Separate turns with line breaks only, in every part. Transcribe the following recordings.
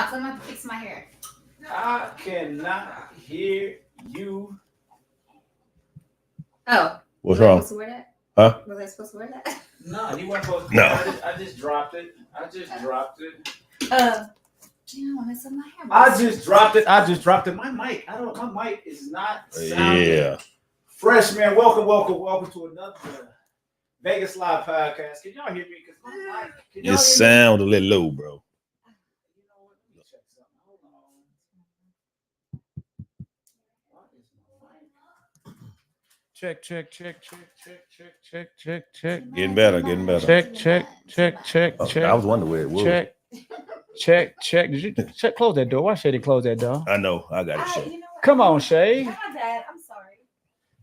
off. I'm going to fix my hair.
I cannot hear you.
Oh.
What's wrong?
Was I supposed to wear that?
Huh?
Was I supposed to wear that?
No, you weren't supposed to.
No.
I just dropped it.
You know, mess up my hair.
I just dropped it. My mic is not sounding fresh, man. Welcome to another Vegas Live podcast. Can y'all hear me? Because my mic,
It sound a little low, bro.
You know what? Let me check something. Hold on.
Check. Getting better.
Check.
I was wondering where it was.
Check. Did you check? Close that door. Why Shay didn't close that door?
I know. I got it. Shay.
You know what?
Come on, Shay.
My dad. I'm sorry.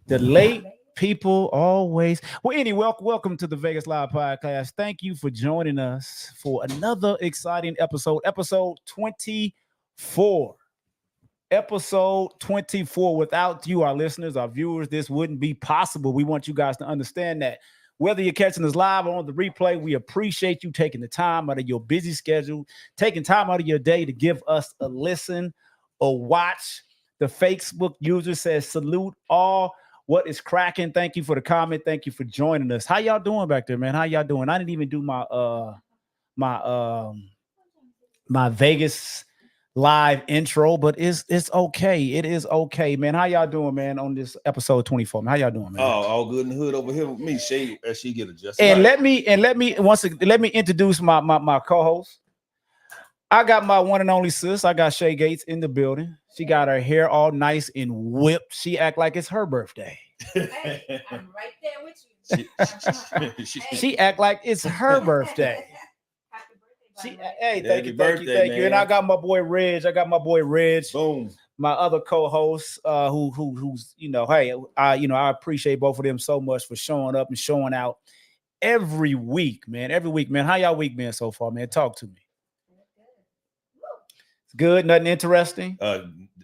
The late people always. Well, anyway, welcome to the Vegas Live Podcast. Thank you for joining us for another exciting episode 24. Episode 24. Without you, our listeners, our viewers, this wouldn't be possible. We want you guys to understand that. Whether you're catching us live or on the replay, we appreciate you taking the time out of your busy schedule, taking time out of your day to give us a listen or watch. The Facebook user says, salute all. What is cracking? Thank you for the comment. Thank you for joining us. How y'all doing back there, man? How y'all doing? I didn't even do my Vegas live intro, but it's okay. It is okay, man. How y'all doing, man, on this episode 24? Man? How y'all doing, man?
Oh, all good in the hood over here with me. Shay, as she get adjusted.
And let me introduce my co-host. I got my one and only sis. I got Shay Gates in the building. She got her hair all nice and whipped. She act like it's her birthday.
Hey, I'm right there with you.
She act like it's her birthday.
Happy birthday,
She,
by the way.
hey,
Happy
thank you,
birthday,
And I
man.
got my boy Reg.
Boom.
My other co-host, who's hey, I appreciate both of them so much for showing up and showing out every week, man. How y'all week been so far, man? Talk to me. It's good, nothing interesting.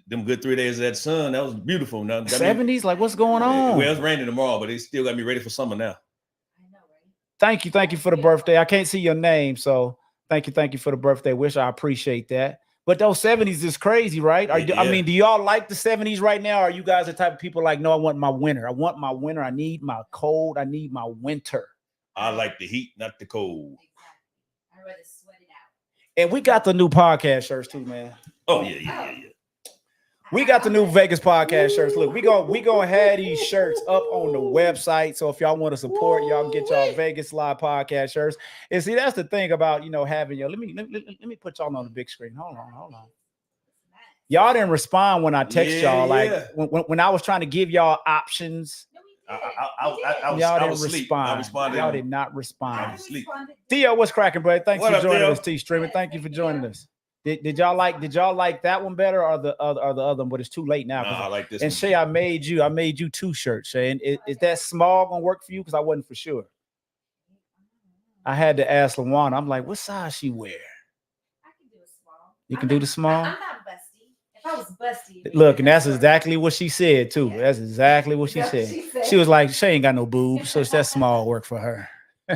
Them good 3 days of that sun, that was beautiful. Now,
70s, like what's going on?
Well, it's raining tomorrow, but it still got me ready for summer now.
I know, right?
Thank you for the birthday. I can't see your name, so thank you for the birthday wish. I appreciate that. But those 70s is crazy, right? I mean, do y'all like the 70s right now? Or are you guys the type of people like, no, I want my winter. I need my cold. I need my winter.
I like the heat, not the cold.
Exactly. I'd rather sweat it out.
And we got the new podcast shirts too, man.
Oh, yeah.
We got the new Vegas podcast shirts. Look, we gonna have these shirts up on the website. So if y'all want to support, y'all can get y'all Vegas Live podcast shirts. And see, that's the thing about having your. Let me put y'all on the big screen. Hold on. Y'all didn't respond when I text y'all. Like when I was trying to give y'all options. Y'all didn't respond. Y'all did not respond. Theo, what's cracking, bro? Thanks for joining us, T Streamer. Thank you for joining us. Did y'all like that one better or the other one? But it's too late now.
I like this.
And
one.
Shay, I made you 2 shirts. Shay, and is that small gonna work for you? Because I wasn't for sure. I had to ask Lawana. I'm like, what size she wear?
I can do a small.
You can do the small.
I'm not busty. If I was busty,
Look, and that's exactly what she said too. That's exactly what she said. She was like, Shay ain't got no boobs, so that small work for her.
Yeah.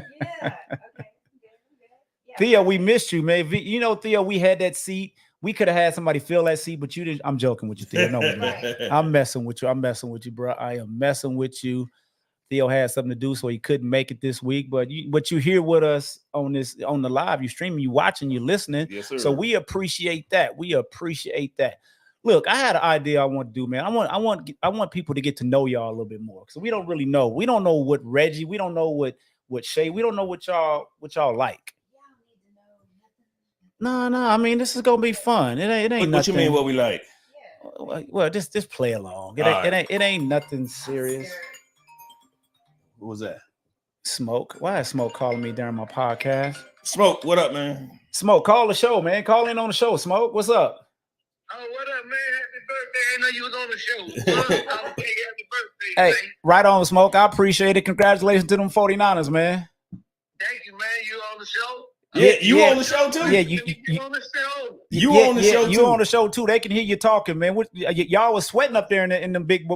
Okay.
Theo, we missed you, man. Theo, we had that seat. We could have had somebody fill that seat, but you didn't. I'm joking with you, Theo. No, I'm messing with you, bro. I am messing with you. Theo had something to do, so he couldn't make it this week. But you here with us on the live. You streaming, you watching, you listening.
Yes, sir.
So we appreciate that. Look, I had an idea I want to do, man. I want people to get to know y'all a little bit more. So we don't really know. We don't know what Reggie. We don't know what Shay. We don't know what y'all like. No. I mean, this is gonna be fun. It ain't
What
nothing.
you mean? What we like?
Well, just play along. It ain't nothing serious.
What was that?
Smoke. Why is Smoke calling me during my podcast?
Smoke. What up, man?
Smoke, call the show, man. Call in on the show. Smoke, what's up?
Oh, what up, man? Happy birthday. I know you was on the show. Happy birthday.
Hey,
man.
right on, Smoke. I appreciate it. Congratulations to them 49ers, man.
Thank you, man. You on the show?
Yeah, you on the show too?
Yeah,
You on the show?
You on the show
you
too?
on the show too. They can hear you talking, man. Y'all was sweating up there in them big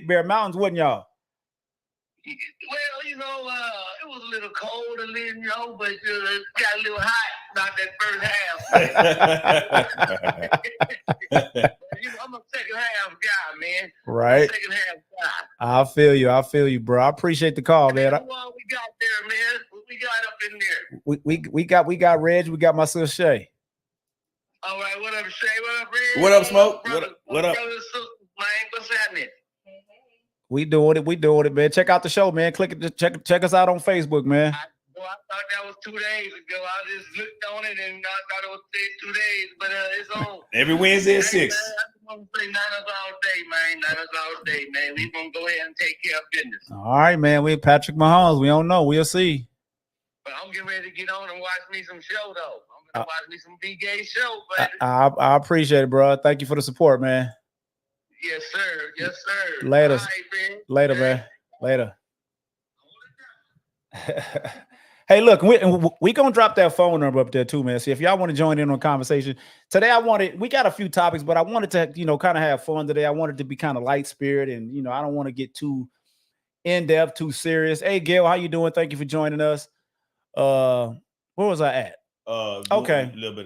Bear Mountains, wasn't y'all?
Well, it was a little cold, but it got a little hot about that first half. I'm a second half guy, man.
Right.
Second half guy.
I feel you, bro. I appreciate the call, man.
Who all we got there, man? What we got up in there?
We got Reg. We got my sister Shay.
All right, what up, Shay? What up, Red?
What up, Smoke?
Brother,
What up?
Brothers and sisters, man, what's happening?
We doing it, man. Check out the show, man. Click it. Check us out on Facebook, man.
I thought that was 2 days ago. I just looked on it and I thought it was 2 days, but it's on.
Every Wednesday at 6.
I just want to say Niners all day, man. Niners all day, man. We gonna go ahead and take care of business.
All right, man. We Patrick Mahomes. We don't know. We'll see.
But I'm getting ready to get on and watch me some show, though. I'm gonna watch me some B-Gay show, but
I appreciate it, bro. Thank you for the support, man.
yes, sir. Yes, sir.
Later.
All right, man.
Later, man. Later. Hey, look, we gonna drop that phone number up there too, man. See if y'all want to join in on conversation today. We got a few topics, but I wanted to, kind of have fun today. I wanted to be kind of light spirit, and I don't want to get too in depth, too serious. Hey, Gail, how you doing? Thank you for joining us. Where was I at? Okay,
a little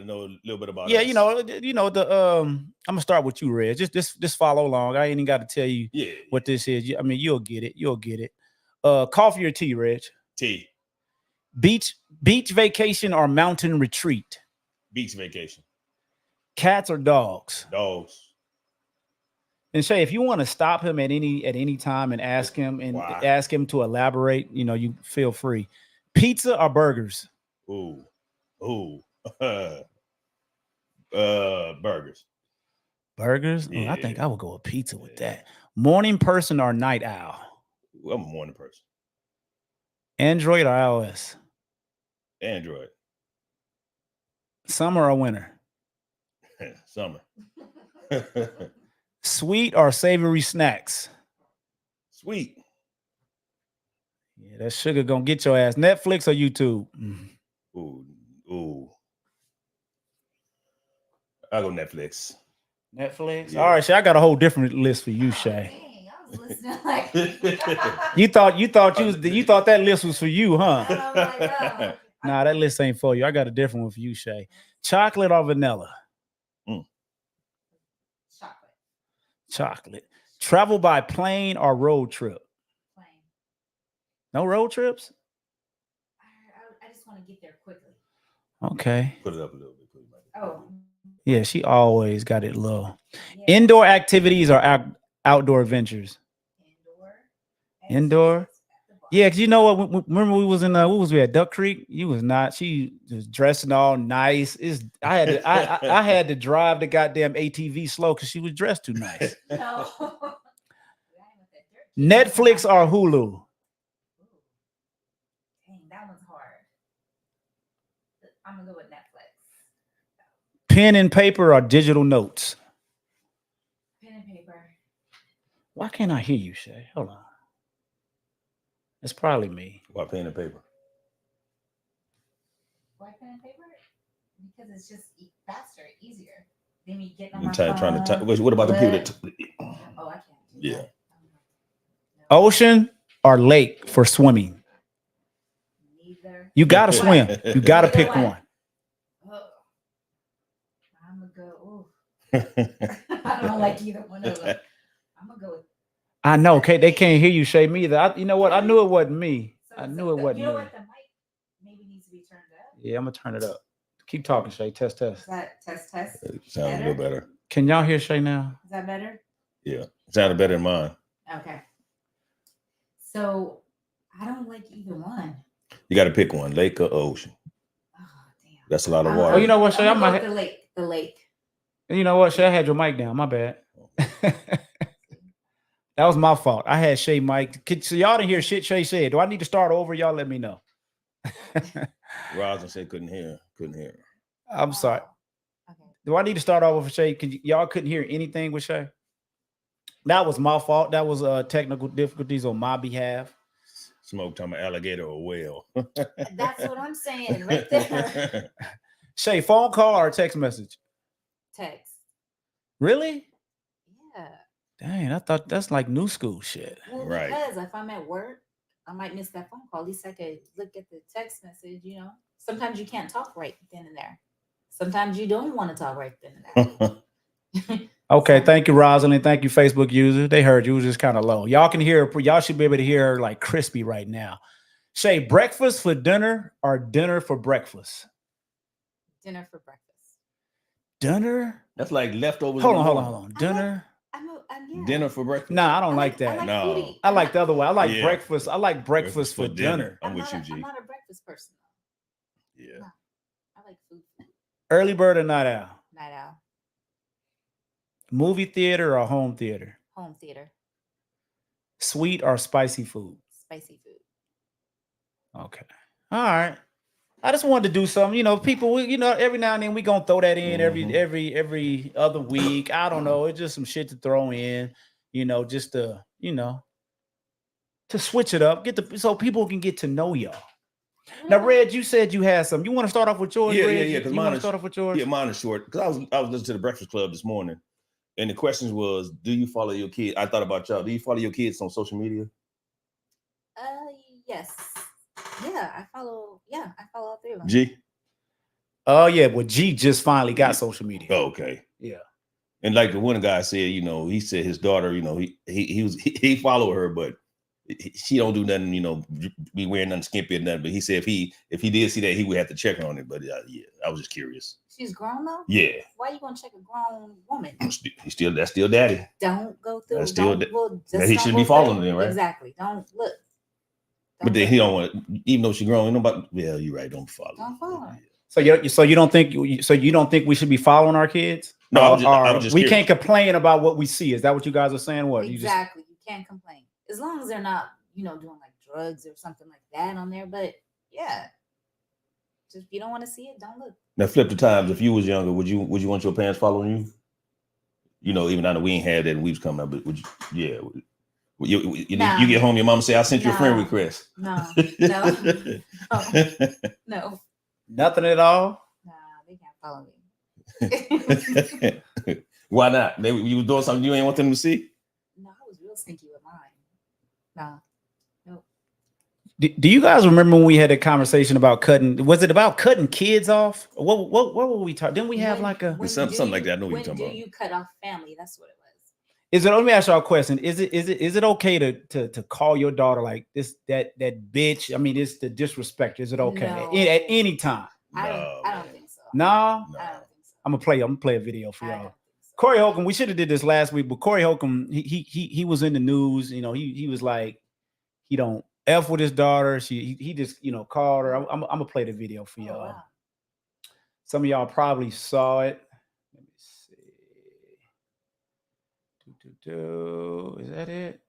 bit about
yeah.
us.
I'm gonna start with you, Reg. Just follow along. I ain't even got to tell you what this is. I mean, you'll get it. Coffee or tea, Reg?
Tea.
Beach vacation or mountain retreat?
Beach vacation.
Cats or dogs?
Dogs.
And Shay, if you want to stop him at any time and ask him to elaborate, you feel free. Pizza or burgers?
Ooh. Burgers.
Burgers?
Yeah.
Oh, I think I would go with pizza with that. Morning person or night owl?
I'm a morning person.
Android or iOS?
Android.
Summer or winter?
Summer.
Sweet or savory snacks?
Sweet.
Yeah, that sugar gonna get your ass. Netflix or YouTube?
Ooh. I'll go Netflix.
Netflix.
Yeah.
All right, Shay. I got a whole different list for you, Shay.
Dang, I was listening like.
You thought that list was for you, huh?
I'm like, oh.
Nah, that list ain't for you. I got a different one for you, Shay. Chocolate or vanilla?
Chocolate.
Chocolate. Travel by plane or road trip?
Plain.
No road trips?
I just want to get there quickly.
Okay.
Put it up a little bit.
Oh.
Yeah, she always got it low.
Yeah.
Indoor activities or outdoor adventures? Indoor? Yeah, because you know what? Remember we was in what was we at Duck Creek? You was not. She was dressing all nice. I had to drive the goddamn ATV slow because she was dressed too nice.
No.
Netflix or Hulu?
Ooh. Dang, that one's hard. I'm gonna go with Netflix.
Pen and paper or digital notes?
Pen and paper.
Why can't I hear you, Shay? Hold on. It's probably me.
Why pen and paper?
Why pen and paper? Because it's just faster, easier. Then me getting on
You
my
trying
phone.
to what about the people that
Oh, I can't do
Yeah.
that.
Ocean or lake for swimming?
Neither.
You gotta swim. You gotta
Either
pick
one.
one.
Oh. I'm gonna go. Ooh. I don't like either one of them. I'm gonna go with.
I know. Okay, they can't hear you, Shay. Me either. You know what? I knew it wasn't me.
So
I
it's
knew it wasn't
You know
me.
what? The mic maybe needs to be turned up.
Yeah, I'm gonna turn it up. Keep talking, Shay. Test.
Is that test?
Sounds a little better.
Can y'all hear Shay now?
Is that better?
Yeah. Sounded better than mine.
Okay. So I don't like either one.
You got to pick one, lake or ocean.
Oh damn.
That's a lot of
I'm
water.
Oh, you know what, Shay?
I'm
I
gonna
might.
go with the lake. The lake.
You know what, Shay? I had your mic down. My bad. That was my fault. I had Shay mic. So y'all didn't hear shit Shay said. Do I need to start over? Y'all let me know.
Rosin said couldn't hear.
I'm sorry.
Oh, okay.
Do I need to start over for Shay? Y'all couldn't hear anything with Shay? That was my fault. That was technical difficulties on my behalf.
Smoke talking about alligator or whale.
That's what I'm saying right there.
Shay, phone call or text message?
Text.
Really?
Yeah.
Dang, I thought that's like new school shit.
Well,
Right.
because if I'm at work, I might miss that phone call. At least I could look at the text message, you know. Sometimes you can't talk right then and there. Sometimes you don't want to talk right then and there.
Okay, thank you, Rosalind. Thank you, Facebook user. They heard you. It was just kind of low. Y'all can hear. Y'all should be able to hear her like crispy right now. Shay, breakfast for dinner or dinner for breakfast?
Dinner for breakfast.
Dinner?
That's like leftovers.
Hold
in the
on.
morning.
Dinner?
Yeah.
Dinner for breakfast.
Nah, I don't like that.
No.
foodie.
I like the other way. I like
Yeah.
breakfast. I like breakfast for dinner.
I'm with you, G.
I'm not a breakfast person.
Yeah.
I like food.
Early bird or night owl?
Night owl.
Movie theater or home theater?
Home theater.
Sweet or spicy food?
Spicy food.
Okay. All right. I just wanted to do something. You know, people, every now and then we gonna throw that in every other week. I don't know. It's just some shit to throw in, just to, to switch it up, so people can get to know y'all. Now, Red, you said you had some. You want to start off with yours?
Yeah,
Red?
yeah. Because
You
mine
want to
is
start off with yours?
Yeah, mine is short. Because I was listening to the Breakfast Club this morning, and the questions was, do you follow your kid? I thought about y'all. Do you follow your kids on social media?
Yes. Yeah, I follow all three of them.
G.
Oh yeah, well, G just finally got social media.
Oh, okay.
Yeah.
And like the one guy said, he said his daughter, he follow her, but she don't do nothing, be wearing nothing skimpy or nothing. But he said if he did see that, he would have to check on it. But yeah, I was just curious.
She's grown though?
Yeah.
Why you gonna check a grown woman?
That's still daddy.
Don't go through.
That's still
just
he
don't
should
go
be following
through.
them, right?
Exactly. Don't look.
But then he don't want, even though she grown, yeah, you're right. Don't follow.
Don't follow her.
So you don't think we should be following our kids?
No, I was just
we
curious.
can't complain about what we see. Is that what you guys are saying? What
Exactly. You can't complain as long as they're not, doing like drugs or something like that on there. But yeah, just if you don't want to see it, don't look.
Now flip the times. If you was younger, would you want your parents following you? You know, even though we ain't had that and we was coming up, but would you? Yeah. You get home, your mom say, "I sent you a friend request."
No.
Nothing at all.
Nah, they can't follow me.
Why not? You was doing something you ain't want them to see?
No, I was real sneaky with mine. No. Nope.
Do you guys remember when we had a conversation about cutting? Was it about cutting kids off? What were we talking? Didn't we have like a
something like that? I know what you're talking about.
When do you cut off family? That's what it was.
Is it? Let me ask y'all a question. Is it okay to call your daughter like this that bitch? I mean, it's the disrespect. Is it okay at any time?
I don't think so.
No.
I don't think so.
I'm gonna play a video for y'all. Corey Holcomb, we should have did this last week, but Corey Holcomb, he was in the news. You know, he was like, he don't F with his daughter. He just, you know, called her. I'm gonna play the video for y'all.
Wow.
Some of y'all probably saw it. Let me see. Is that it?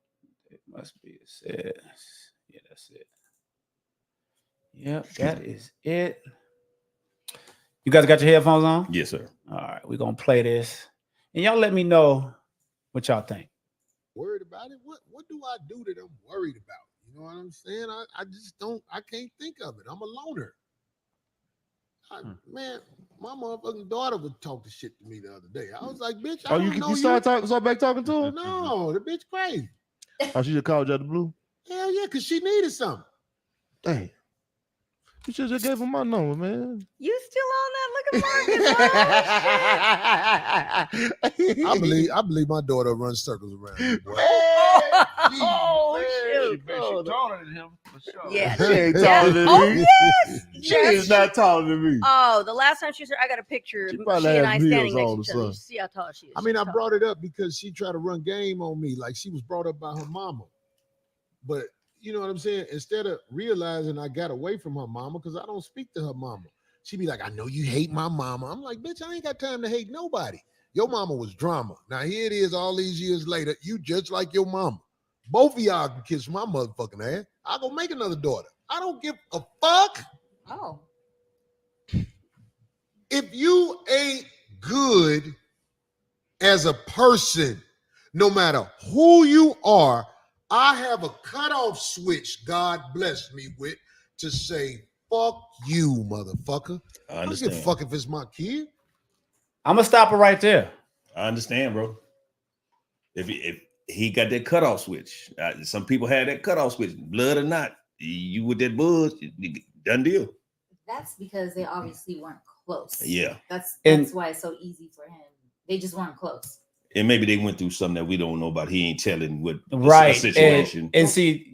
It must be. It says, yeah, that's it. Yep, that is it. You guys got your headphones on?
Yes, sir.
All right, we're gonna play this. And y'all let me know what y'all think.
Worried about it? What do I do that I'm worried about? You know what I'm saying? I just don't, I can't think of it. I'm a loner. Man, my motherfucking daughter would talk the shit to me the other day. I was like, bitch, I don't know
you start back talking to her?
No, the bitch crazy.
Oh, she just called you out the blue?
Hell yeah, because she needed something.
Dang. You should have just gave her my number, man.
You still on that looking for
I believe my daughter runs circles around me, boy.
Oh, shoot.
She's taller than him, for sure.
Yeah.
She ain't taller than
Oh,
me.
yes.
She is not taller than me.
Oh, the last time she was here, I got a picture.
She
She
probably
and I
has
standing
meals
next to each
all
other.
of a
You see how tall she is.
I mean,
She's
I
tall.
brought it up because she tried to run game on me. Like she was brought up by her mama. But you know what I'm saying? Instead of realizing I got away from her mama, because I don't speak to her mama. She be like, I know you hate my mama. I'm like, bitch, I ain't got time to hate nobody. Your mama was drama. Now here it is all these years later. You just like your mama. Both of y'all can kiss my motherfucking ass. I'll go make another daughter. I don't give a fuck.
Oh.
If you ain't good as a person, no matter who you are, I have a cutoff switch God blessed me with to say, fuck you, motherfucker.
I
I don't
understand.
give a fuck if it's my kid.
I'm gonna stop it right there.
I understand, bro. If he got that cutoff switch, some people had that cutoff switch, blood or not. You with that buzz, done deal.
That's because they obviously weren't close.
Yeah.
That's
And-
why it's so easy for him. They just weren't close.
And maybe they went through something that we don't know about. He ain't telling what
Right.
situation.
And see,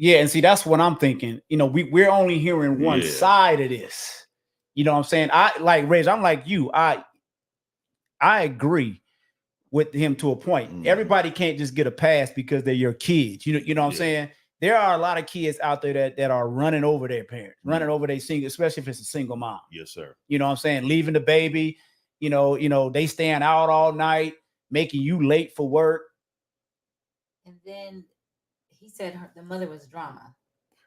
that's what I'm thinking. You know, we're only hearing one
Yeah.
side of this. You know what I'm saying? I like Reg, I'm like you. I agree with him to a point.
Mhm.
Everybody can't just get a pass because they're your kids. You know what I'm
Yeah.
saying? There are a lot of kids out there that are running over their parents, running over their single, especially if it's a single mom.
Yes, sir.
You know what I'm saying? Leaving the baby, you know, they staying out all night, making you late for work.
And then he said the mother was drama.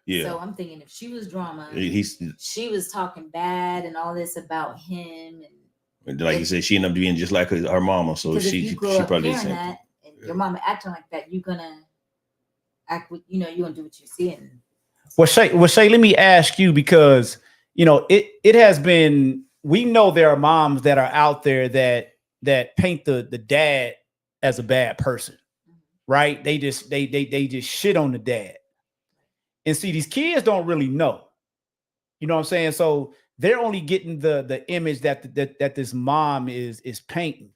Yeah.
So I'm thinking if she was drama,
He's
she was talking bad and all this about him. And
like you said, she ended up being just like her mama. So
because if
she
you grow up
probably
hearing
did
that and your mama acting like that, you're gonna act with, you're gonna do what you see. And
Well, Shay, let me ask you, because it has been, we know there are moms that are out there that paint the dad as a bad person, right? They just shit on the dad. And see, these kids don't really know. You know what I'm saying? So they're only getting the image that this mom is painting.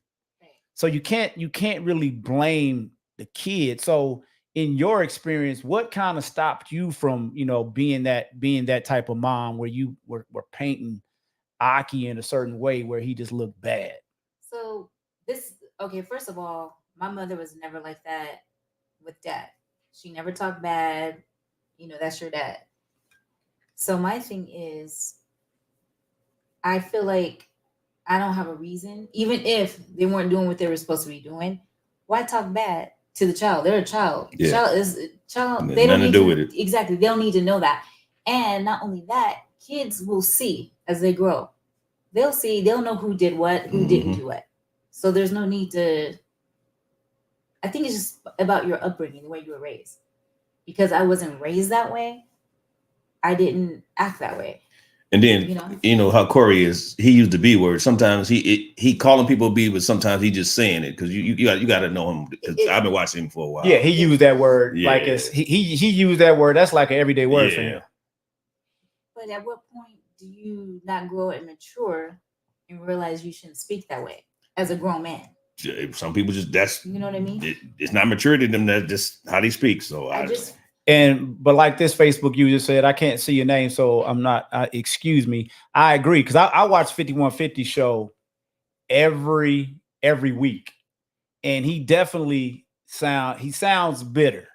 So you can't really blame the kid. So in your experience, what kind of stopped you from, being that type of mom where you were painting Aki in a certain way where he just looked bad?
so first of all, my mother was never like that with dad. She never talked bad. That's your dad. So my thing is, I feel like I don't have a reason, even if they weren't doing what they were supposed to be doing. Why talk bad to the child? They're a child. The
Yeah.
child is child,
There's
they don't
nothing
need
to do with it.
Exactly. They don't need to know that. And not only that, kids will see as they grow. They'll know who did what, who didn't
Mhm.
do what. So there's no need to. I think it's just about your upbringing, the way you were raised. Because I wasn't raised that way, I didn't act that way.
And then
You know?
how Corey is. He used the B word. Sometimes he calling people B, but sometimes he just saying it because you got to know him. 'Cause I've been watching him for a while.
Yeah, he used that word like
Yeah.
it's he used that word. That's like an everyday word for him.
But at what point do you not grow and mature and realize you shouldn't speak that way as a grown man?
Some people just
You know what I mean?
it's not maturity in them. That's just how they speak. So
But like this Facebook user said, I can't see your name, so I'm not. Excuse me. I agree because I watch 5150 show every week, and he definitely sounds bitter,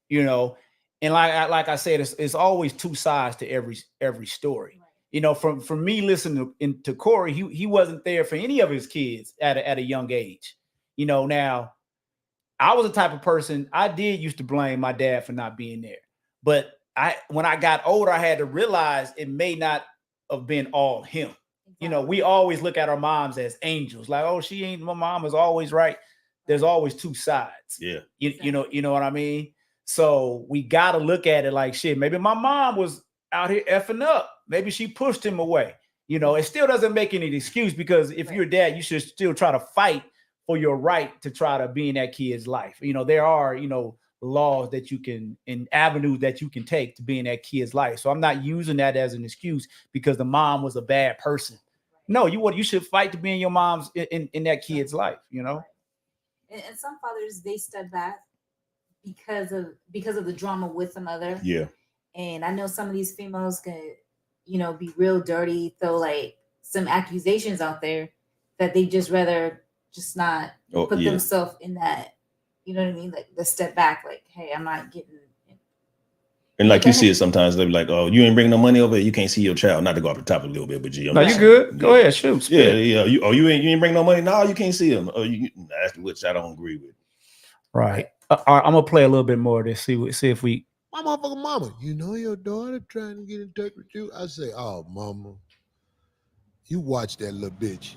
you know. And like I said, it's always two sides to every story. You know, from me listening to Corey, he wasn't there for any of his kids at a young age. You know, now I was the type of person, I did used to blame my dad for not being there. But when I got older, I had to realize it may not have been all him. You know, we always look at our moms as angels, like, oh, my mom is always right. There's always two sides.
Yeah.
You know what I mean? So we got to look at it like, shit, maybe my mom was out here effing up. Maybe she pushed him away. You know, it still doesn't make any excuse because if you're a dad, you should still try to fight for your right to try to be in that kid's life. You know, there are, laws that you can and avenues that you can take to be in that kid's life. So I'm not using that as an excuse because the mom was a bad person. No, you should fight to be in your mom's in that kid's life, you know.
And some fathers, they step back because of the drama with the mother.
Yeah.
And I know some of these females can, be real dirty, throw like some accusations out there that they just rather just not put themselves in that, you know what I mean? Like the step back, like, hey, I'm not getting.
And like you see it sometimes, they're like, oh, you ain't bringing no money over, you can't see your child. Not to go off the top a little bit, but gee,
no, you good. Go ahead, shoot.
Yeah. You ain't bring no money. No, you can't see them. That's which I don't agree with.
Right. I'm gonna play a little bit more of this. See if we.
My motherfucking mama, your daughter trying to get in touch with you. I say, oh, mama, you watch that little bitch.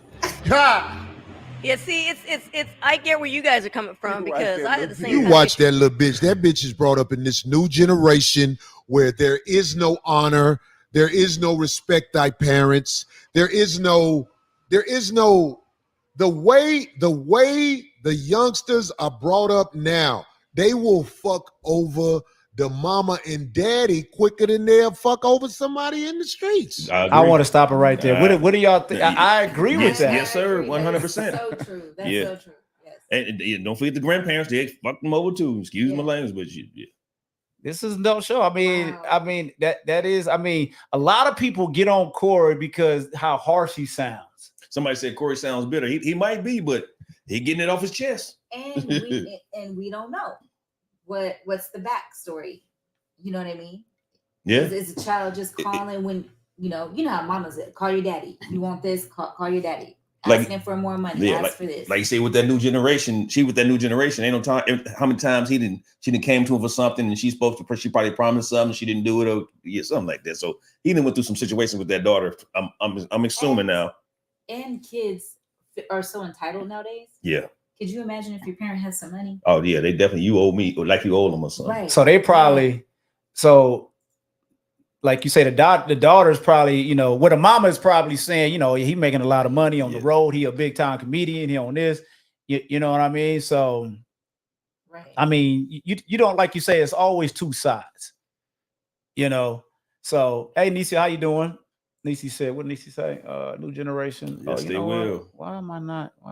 Yeah, see, it's. I get where you guys are coming from because I had the same.
You watch that little bitch. That bitch is brought up in this new generation where there is no honor, there is no respect thy parents, there is no. The way the youngsters are brought up now, they will fuck over the mama and daddy quicker than they'll fuck over somebody in the streets.
I want to stop it right there. What do y'all think? I agree with that.
Yes, sir. 100%.
So true. That's so true. Yes.
And don't forget the grandparents. They fucked them over too. Excuse my language, but
this is no show. I mean that is. I mean, a lot of people get on Corey because how harsh he sounds.
Somebody said Corey sounds bitter. He might be, but he getting it off his chest.
And we don't know what's the backstory. You know what I mean?
Yeah.
Is a child just calling when you know how mamas call your daddy. You want this? Call your daddy. Asking for more money. Ask for this.
Like you say with that new generation, ain't no time. How many times she didn't came to him for something and she probably promised something, she didn't do it or something like that. So he done went through some situations with that daughter. I'm assuming now.
And kids are so entitled nowadays.
Yeah.
Could you imagine if your parent has some money?
Oh yeah, they definitely you owe me or like you owe them or something.
Right.
So they probably like you say, the daughter's probably, what a mama is probably saying, he making a lot of money on the road. He a big time comedian. He on this, you know what I mean? So,
right.
I mean, you don't, like you say, it's always two sides, So, hey, Nisi, how you doing? Nisi said, what did Nisi say? New generation.
Yes, they will.
Why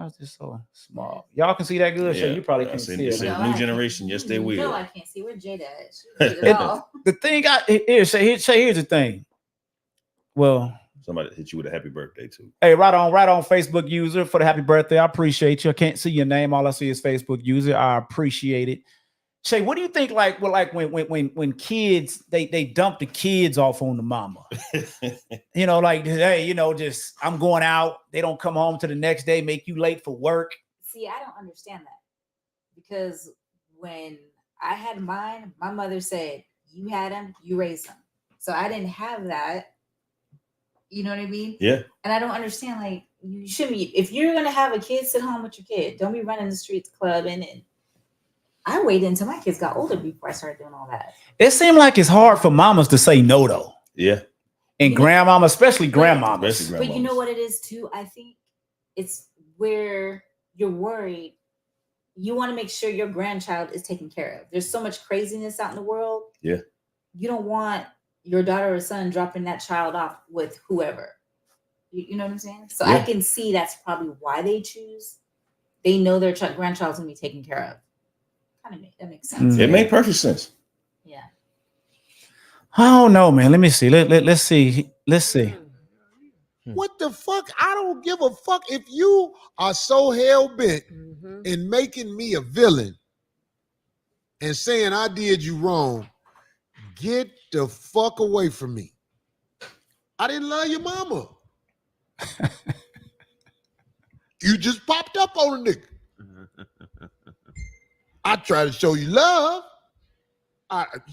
is this so small? Y'all can see that good?
Yeah.
You probably can't see it.
New generation. Yes, they will.
No, I can't see where Jada at.
The thing here's the thing. Well,
somebody hit you with a happy birthday too.
Hey, right on Facebook user for the happy birthday. I appreciate you. I can't see your name. All I see is Facebook user. I appreciate it. Shay, what do you think? Like when kids they dump the kids off on the mama, like, hey, just I'm going out. They don't come home to the next day, make you late for work.
See, I don't understand that because when I had mine. My mother said, you had them, you raised them. So I didn't have that. You know what I mean?
Yeah.
And I don't understand, like, you shouldn't be, if you're going to have a kid, sit home with your kid. Don't be running the streets clubbing. And I waited until my kids got older before I started doing all that.
It seemed like it's hard for mamas to say no, though.
Yeah.
And grandmama, especially grandmamas.
But you know what it is, too? I think it's where you're worried. You want to make sure your grandchild is taken care of. There's so much craziness out in the world.
Yeah.
You don't want your daughter or son dropping that child off with whoever. You know what I'm saying? So
Yeah.
I can see that's probably why they choose. They know their grandchild's going to be taken care of. That makes sense.
It made perfect sense.
Yeah.
I don't know, man. Let me see. Let's see. Let's see.
What the fuck? I don't give a fuck if you are so hell bent in making me a villain and saying I did you wrong. Get the fuck away from me. I didn't love your mama. You just popped up on a nigga. I try to show you love.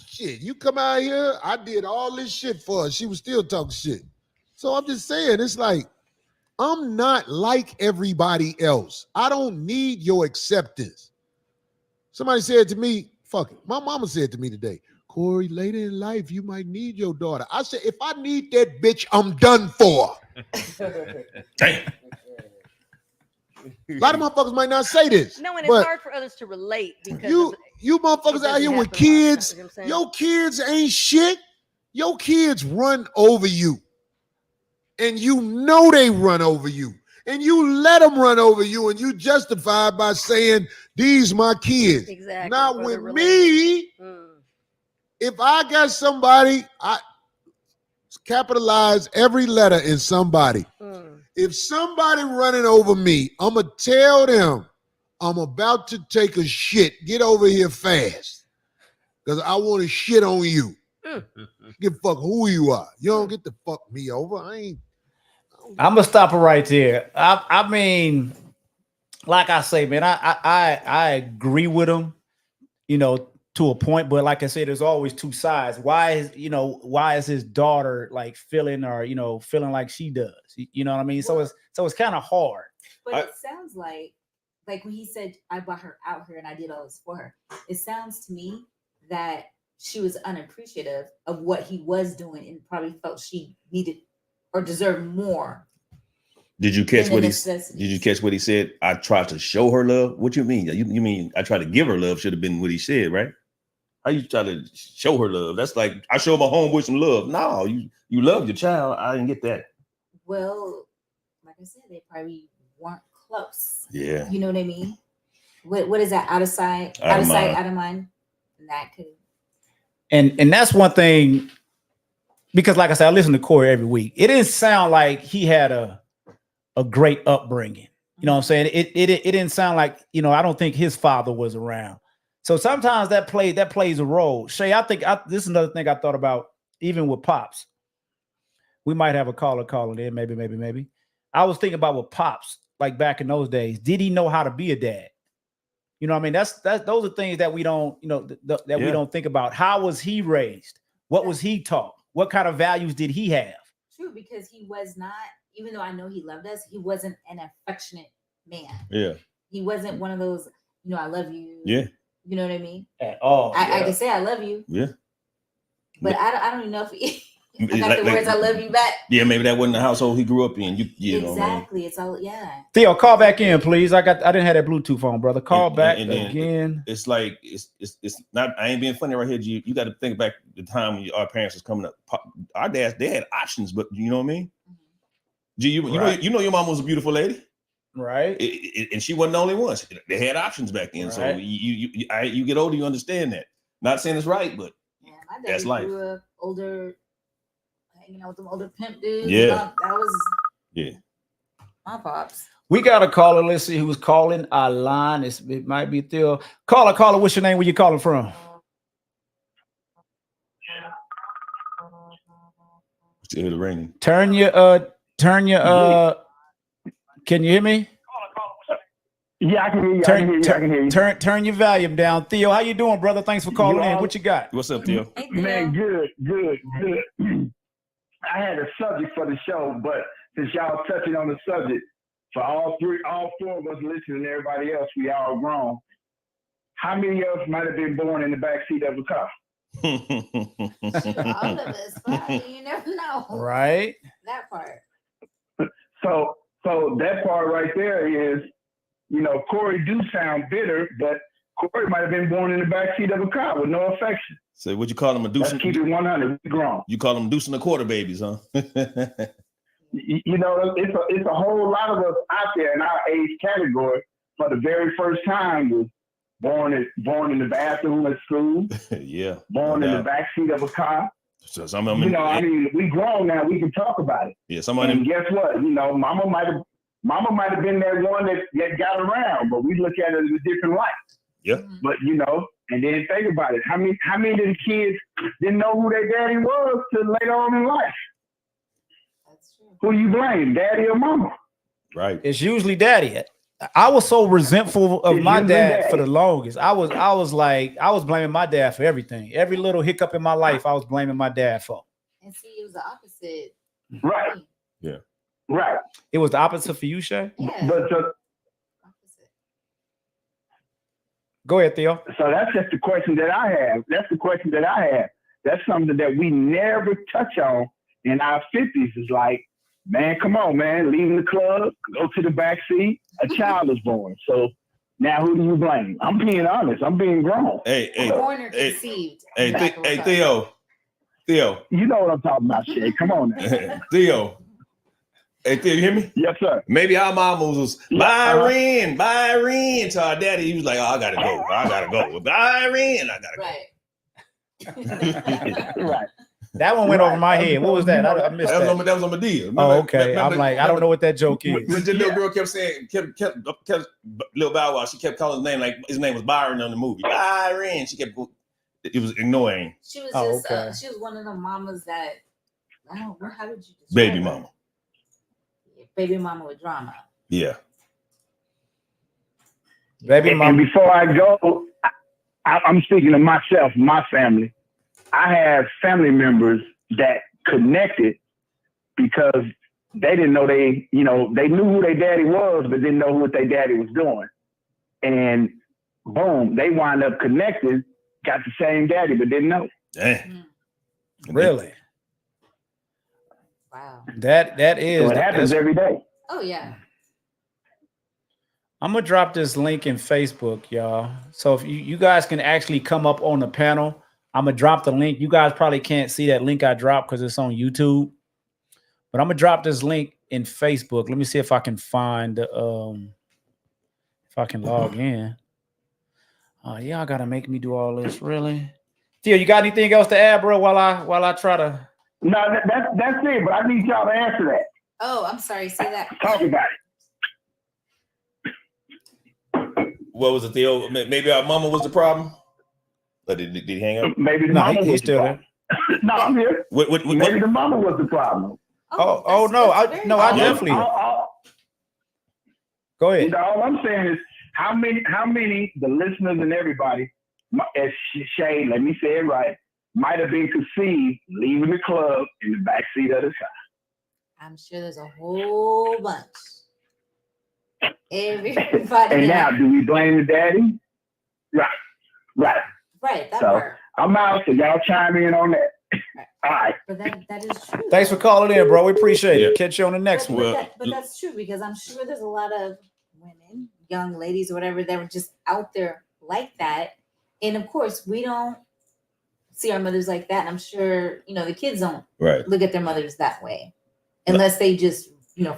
Shit, you come out here, I did all this shit for her. She was still talking shit. So I'm just saying, it's like, I'm not like everybody else. I don't need your acceptance. Somebody said to me, fuck it. My mama said to me today, Corey, later in life, you might need your daughter. I said, if I need that bitch, I'm done for.
Damn.
A lot of motherfuckers might not say this.
No, and it's hard for others to relate because
you motherfuckers out here with kids, your kids ain't shit. Your kids run over you. And you know they run over you. And you let them run over you, and you justify by saying, these my kids.
Exactly.
Now with me, if I got somebody, I capitalize every letter in somebody. If somebody running over me, I'm going to tell them I'm about to take a shit. Get over here fast. Because I want to shit on you. Give a fuck who you are. You don't get to fuck me over.
I'm gonna stop it right there. I mean, like I say, man, I agree with him, you know, to a point, but like I said, there's always two sides. Why is his daughter like feeling like she does? You know what I mean? So it's kind of hard.
But it sounds like when he said I brought her out here and I did all this for her, it sounds to me that she was unappreciative of what he was doing and probably felt she needed or deserve more.
Did you catch what he said? I tried to show her love. What you mean? You mean I tried to give her love? Should have been what he said, right? How you try to show her love? That's like I show my homeboy some love. No, you love your child. I didn't get that.
Well, like I said, they probably weren't close.
Yeah.
You know what I mean? What is that? Out of sight, out of mind. That could.
And that's one thing. Because like I said, I listen to Corey every week. It didn't sound like he had a great upbringing. You know what I'm saying? It didn't sound like, I don't think his father was around. So sometimes that plays a role. Shay, I think this is another thing I thought about, even with Pops. We might have a caller calling in, maybe. I was thinking about with Pops, like back in those days. Did he know how to be a dad? You know what I mean? Those are things that we don't, we don't think about. How was he raised? What was he taught? What kind of values did he have?
True, because he was not, even though I know he loved us, he wasn't an affectionate man.
Yeah.
He wasn't one of those, I love you.
Yeah.
You know what I mean?
At all.
I can say I love you.
Yeah.
But I don't even know if he I got the words I love you back.
Yeah, maybe that wasn't the household he grew up in.
Exactly. It's all
Theo, call back in, please. I didn't have that Bluetooth on, brother. Call back again.
It's like it's not. I ain't being funny right here. You got to think back the time when our parents was coming up. Our dads, they had options, but you know what I mean. You know your mom was a beautiful lady,
right?
And she wasn't the only one. They had options back then. Right. So you get older, you understand that. Not saying it's right, but
my dad
that's life.
Grew up older. Hanging out with them older pimp dudes.
Yeah.
That was my pops.
We got a caller. Let's see who's calling our line. It might be Theo. Caller, what's your name? Where you calling from?
Still hear the raining.
Turn your can you hear me?
Yeah, I can hear you. I can hear you. I can hear you.
Turn your volume down. Theo, how you doing, brother? Thanks for calling in. What you got?
What's up, Theo?
Hey, Theo.
Man, good. I had a subject for the show, but since y'all touching on the subject, for all four of us listening, and everybody else, we all grown. How many of us might have been born in the backseat of a car?
All of us, probably. You never know.
Right.
That part.
So that part right there is, Corey do sound bitter, but Corey might have been born in the backseat of a car with no affection.
So what you call them a deuce?
Let's keep it 100. We grown.
You call them deuce and a quarter babies, huh?
It's a whole lot of us out there in our age category for the very first time was born in the bathroom at school.
Yeah.
Born in the backseat of a car.
So some of them,
we grown now. We can talk about it.
Yeah, some of them.
And guess what? Mama might have been that one that got around, but we look at it in a different light.
Yeah.
But and then think about it. How many of the kids didn't know who their daddy was till later on in life?
That's true.
Who you blame, daddy or mama?
Right.
It's usually daddy. I was so resentful of my dad for the longest. I was blaming my dad for everything. Every little hiccup in my life, I was blaming my dad for.
And see, it was the opposite.
Right.
Yeah.
Right.
It was the opposite for you, Shay?
Yeah.
But
opposite.
Go ahead, Theo.
So that's just the question that I have. That's something that we never touch on in our 50s. Is like, man, come on, man, leaving the club, go to the back seat, a child is born. So now who do you blame? I'm being honest. I'm being grown.
Hey,
Born or conceived.
Theo.
You know what I'm talking about, Shay. Come on now.
Theo. Hey, Theo, you hear me?
Yes, sir.
Maybe our mama was Byron to our daddy. He was like, oh, I gotta go. Byron, I gotta go.
Right.
Right.
That one went over my head. What was that? I missed that.
That was on Medea.
Oh, okay. I'm like, I don't know what that joke is.
The little girl kept saying, kept Lil Bow Wow. She kept calling his name like his name was Byron on the movie. Byron. She kept. It was annoying.
She was
just
she was one of the mamas that I don't know, how did you describe
Baby
her?
mama.
Baby mama with drama.
Yeah.
Baby mama.
And before I go, I'm speaking of myself, my family. I have family members that connected because they didn't know they knew who their daddy was, but didn't know what their daddy was doing. And boom, they wind up connected, got the same daddy, but didn't know.
Damn.
Really?
Wow.
That is.
So it happens every day.
Oh yeah.
I'm gonna drop this link in Facebook, y'all. So if you guys can actually come up on the panel, I'm gonna drop the link. You guys probably can't see that link I dropped because it's on YouTube, but I'm gonna drop this link in Facebook. Let me see if I can find if I can log in. Y'all gotta make me do all this, really. Theo, you got anything else to add, bro? While I try to.
No, that's it. But I need y'all to answer that.
Oh, I'm sorry. Say that.
Talk about
it. What was it, Theo? Maybe our mama was the problem. But did he hang up?
Maybe the mama was
still
there. No, I'm here. Maybe the mama was the problem.
Oh no, I definitely. Go ahead.
All I'm saying is how many the listeners and everybody, as Shay, let me say it right, might have been conceived leaving the club in the backseat of the car.
I'm sure there's a whole bunch. Everybody.
And now, do we blame the daddy? Right.
Right. That
so
part.
I'm out, so y'all chime in on that. Right. All right.
But that is true.
Thanks for calling in, bro. We appreciate it. Catch you on the next one.
But that's true because I'm sure there's a lot of women, young ladies, or whatever, that were just out there like that. And of course, we don't see our mothers like that. And I'm sure, the kids don't look at their mothers that way unless they just,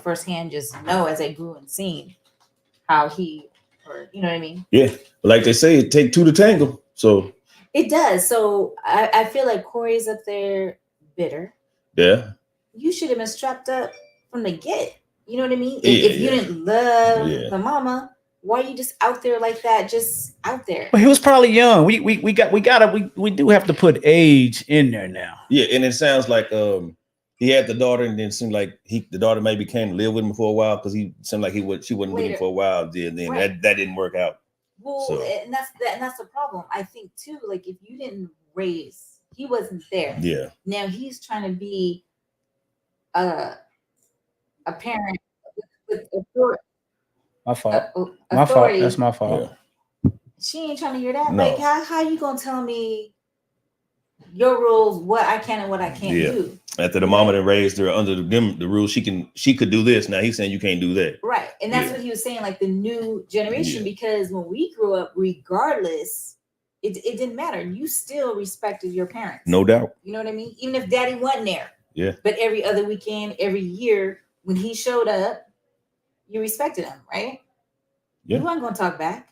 firsthand just know as they grew and seen how he, or you know what I mean?
Yeah. Like they say, it take two to tango. So
it does. So I feel like Corey's up there bitter.
Yeah.
You should have been strapped up from the get. You know what I mean? If you didn't love the mama, why are you just out there like that? Just out there.
Well, he was probably young. We do have to put age in there now.
Yeah, and it sounds like he had the daughter, and then it seemed like the daughter maybe came to live with him for a while because he seemed like she wasn't with him for a while. Then
Right.
that didn't work out.
Well,
So.
and that's the problem. I think too, like if you didn't raise, he wasn't there.
Yeah.
Now he's trying to be a parent with authority.
My fault. My fault.
Authority.
That's my fault.
Yeah.
She ain't trying to hear that.
No.
Like how you gonna tell me your rules, what I can and what I can't do?
After the mama that raised her under the rules, she could do this. Now he's saying you can't do that.
Right. And that's what he was saying, like the new generation, because when we grew up, regardless, it didn't matter. You still respected your parents.
No doubt.
You know what I mean? Even if daddy wasn't there.
Yeah.
But every other weekend, every year, when he showed up, you respected him, right?
Yeah.
You weren't gonna talk back.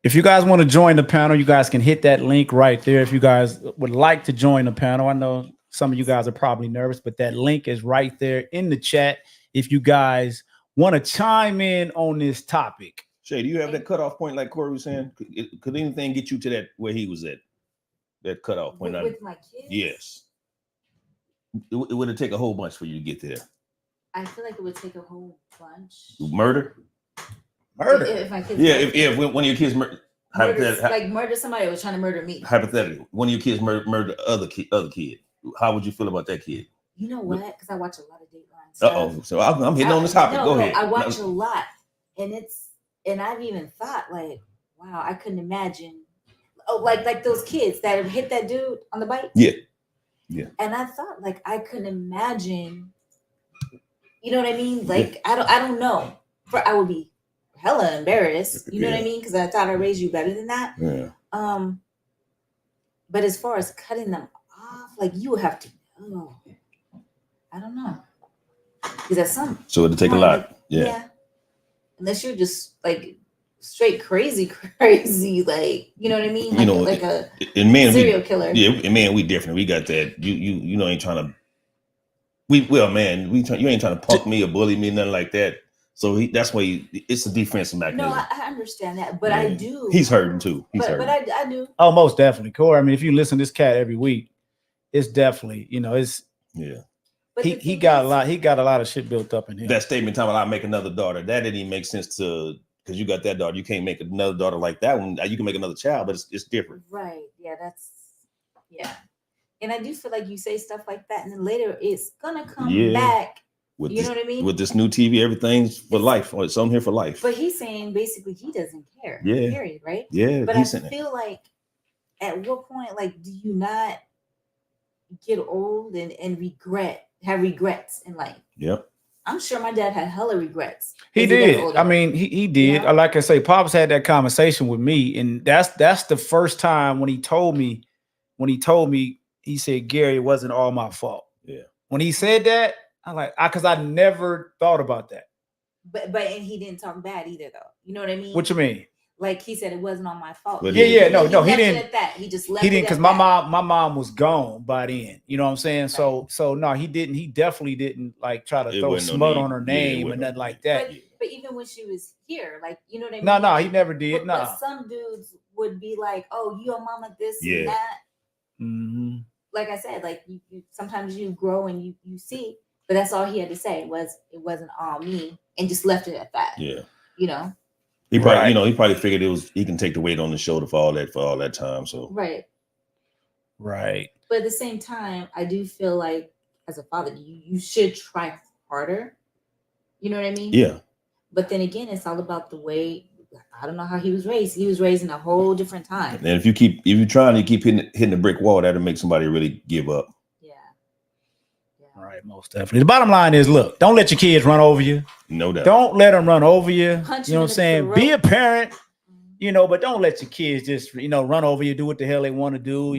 If you guys want to join the panel, you guys can hit that link right there. If you guys would like to join the panel, I know some of you guys are probably nervous, but that link is right there in the chat. If you guys want to chime in on this topic.
Shay, do you have that cutoff point like Corey was saying? Could anything get you to that where he was at? That cutoff point?
With my kids?
Yes. It would take a whole bunch for you to get there.
I feel like it would take a whole bunch.
Murder?
If my kids
if one of your kids murder
somebody that was trying to murder me.
Hypothetically, one of your kids murdered the other kid. How would you feel about that kid?
You know what? Because I watch a lot of Dateline stuff.
So I'm hitting on this topic. Go ahead.
I watch a lot, and I've even thought like, wow, I couldn't imagine. Oh, like those kids that hit that dude on the bike.
Yeah.
And I thought like I couldn't imagine. You know what I mean? Like I don't know. I would be hella embarrassed. You know what I mean? Because I thought I raised you better than that.
Yeah.
But as far as cutting them off, like you would have to. Oh, I don't know. Because that's some.
So it'd take a lot. Yeah.
Unless you're just like straight crazy, like you know what I mean? Like, like a serial killer.
Yeah, and man, we different. We got that. You know, ain't trying to. You ain't trying to punk me or bully me, nothing like that. So that's why it's a defensive mechanism.
No, I understand that, but I do.
He's hurting too.
But I do.
Oh, most definitely, Corey. I mean, if you listen to this cat every week, it's definitely, it's
But
he got a lot. He got a lot of shit built up in him.
That statement time about I make another daughter, that didn't even make sense to because you got that daughter. You can't make another daughter like that one. You can make another child, but it's different.
Right. Yeah. And I do feel like you say stuff like that, and then later it's gonna come back.
With
you know what I mean?
With this new TV, everything's for life. It's on here for life.
But he's saying basically he doesn't care.
Yeah.
Period. Right.
Yeah.
But I feel like at what point, like, do you not get old and have regrets in life?
Yep.
I'm sure my dad had hella regrets.
He did. I mean, he did.
Yeah.
Like I say, Pops had that conversation with me, and that's the first time when he told me, he said, Gary, it wasn't all my fault.
Yeah.
When he said that, I'm like, because I never thought about that.
But and he didn't talk bad either, though. You know what I mean?
What you mean?
Like he said, it wasn't all my fault.
But
No, he didn't.
At that. He just left.
He didn't, because
it
my
at that.
mom was gone by then. You know what I'm saying?
Right.
So no, he didn't. He definitely didn't like try to
It
throw
wasn't
smut
no
on her
need. Yeah, it
name or
wasn't
nothing
no
like
need.
that.
But even when she was here, like, you know what I mean?
No, he never did.
But
No.
some dudes would be like, "Oh, your mama this
Yeah.
and that."
Mm-hmm.
Like I said, like you sometimes you grow and you see. But that's all he had to say was it wasn't all me, and just left it at that.
Yeah.
You know.
He probably,
Right.
he probably figured he can take the weight on his shoulder for all that time. So
Right.
Right.
But at the same time, I do feel like as a father, you should try harder. You know what I mean?
yeah.
But then again, it's all about the way. I don't know how he was raised. He was raised in a whole different time.
And if you're trying to keep hitting the brick wall, that'll make somebody really give up.
Yeah.
All right, most definitely. The bottom line is, look, don't let your kids run over you.
No doubt.
Don't let them run over you.
Punch
You know
them
what I'm
in the
saying?
throat.
Be a parent, but don't let your kids just, run over you, do what the hell they want to do.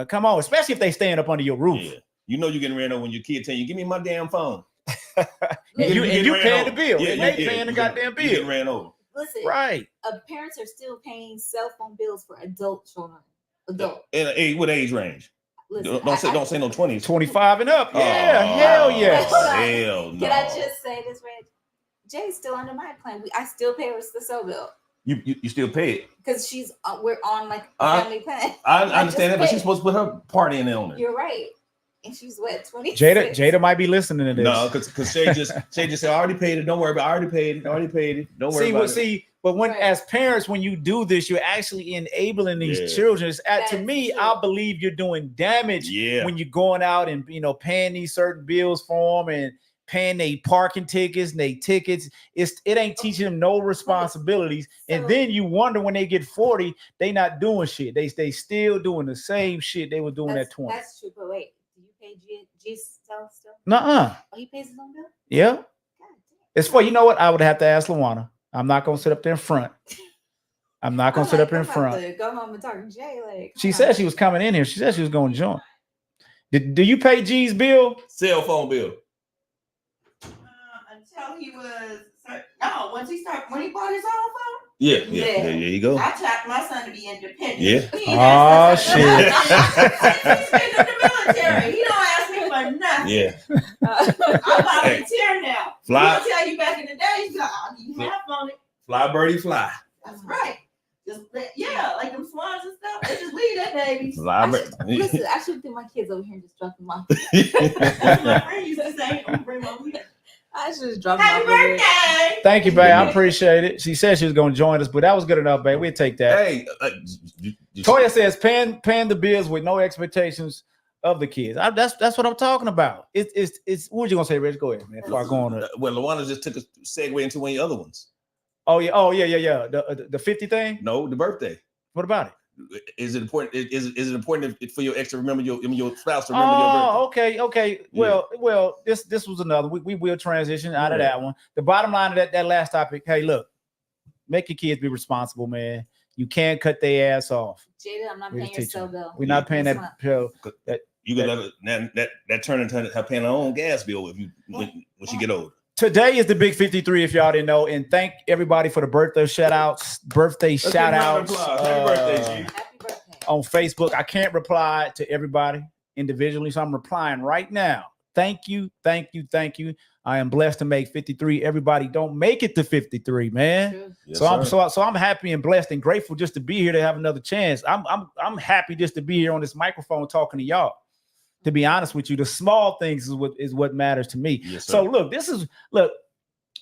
Come on, especially if they stand up under your roof.
Yeah. You know you're getting ran over when your kid tell you, give me my damn phone.
You
getting ran
paying the
over.
bill.
Yeah,
They paying the goddamn
You getting
bill.
ran over.
Listen,
Right.
parents are still paying cell phone bills for adult children. Adult.
And what age range?
Listen,
Don't say no 20s.
25 and up. Yeah,
Oh,
hell yes.
Hell no.
Can I just say this, Reg? Jay's still under my plan. I still pay her the cell bill
You still pay it.
because we're on like a family plan.
I understand that, but
pay
she's supposed to put her part in on it.
You're right. And she's what, 26?
Jada might be listening to this.
No, because Shay just said, I already paid it. Don't worry about it. I already paid it. Don't worry about it.
But when
Right.
as parents, when you do this, you're actually enabling these
Yeah.
children. To
That's
me,
true.
I believe you're doing damage
Yeah.
when you're going out and paying these certain bills for them and paying their parking tickets and their tickets. It ain't teaching them no responsibilities. And
So-
then you wonder when they get 40, they not doing shit. They still doing the same shit they were doing at 20.
That's true. But wait, do you pay G still?
Nuh-uh.
Oh, he pays his own bill?
Yeah.
God damn.
It's for, you know what? I would have to ask Luana. I'm not gonna sit up there in front. I'm not gonna sit up here in front.
Go home and talk to Jay. Like,
She
come
said
on.
she was coming in here. She said she was going to join. Do you pay G's bill?
Cell phone bill.
Until he was when he bought his own phone,
Yeah.
Yeah.
There you go.
I taught my son to be independent.
Yeah.
He ain't
Oh,
asked us
shit.
He's been in the military. He don't ask me for nothing.
Yeah.
I volunteer now.
Fly.
I'll tell you back in the day, he's like, "Oh, you have on it."
Fly birdie fly.
That's right. Just like them swans and stuff. They just leave that baby.
Fly birdie.
Listen, I should do my kids over here and just drop them off.
That's my friend used to say, "I'm gonna bring them over here."
I should just drop them
Happy
off. over here.
birthday.
Thank you, babe. I appreciate it. She said she was going to join us, but that was good enough, babe. We'll take that.
Hey.
Toya says paying the bills with no expectations of the kids. That's what I'm talking about. It's what you gonna say, Rich? Go ahead, man. Before I go on.
Well, Luana just took a segue into one of the other ones.
Oh yeah. The 50 thing.
No, the birthday.
What about it?
Is it important? Is it important for your ex to remember your spouse to remember your birthday?
Okay.
Yeah.
Well, this was another. We will transition out of
Yeah.
that one. The bottom line of that last topic. Hey, look, make your kids be responsible, man. You can't cut their ass off.
Jada, I'm not
We
paying
just
your
teach
cell
them.
bill.
We're not paying
This
that
month.
pill.
You can let that turn into her paying her own gas bill if you when she get older.
Today is the big 53, if y'all didn't know. And thank everybody for the birthday shout outs,
Let's give
shout
her a round
outs
of applause. Happy birthday, G.
Happy birthday.
on Facebook. I can't reply to everybody individually, so I'm replying right now. Thank you. I am blessed to make 53. Everybody don't make it to 53, man.
True.
Yes,
So I'm happy and blessed and grateful just to be here to have another chance. I'm happy just to be here on this microphone talking to y'all. To be honest with you, the small things is what matters to me.
Yes, sir.
So look.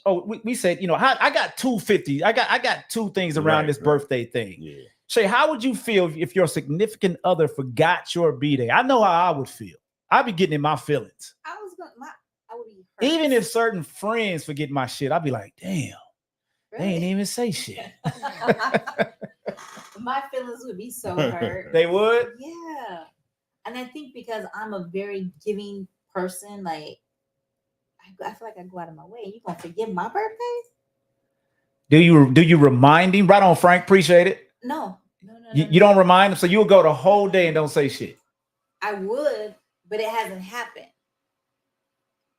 Oh, we said, I got 250. I got two things around
Right,
this
right.
birthday thing.
Yeah.
Shay, how would you feel if your significant other forgot your B-Day? I know how I would feel. I'd be getting in my feelings.
I would be hurt.
Even if certain friends forget my shit, I'd be like, damn, they ain't
Really?
even say shit.
My feelings would be so hurt.
They would?
Yeah. And I think because I'm a very giving person, like I feel like I go out of my way. You gonna forget my birthday?
Do you remind him? Right on, Frank. Appreciate it.
No.
You don't remind him, so you'll go the whole day and don't say shit.
I would, but it hasn't happened.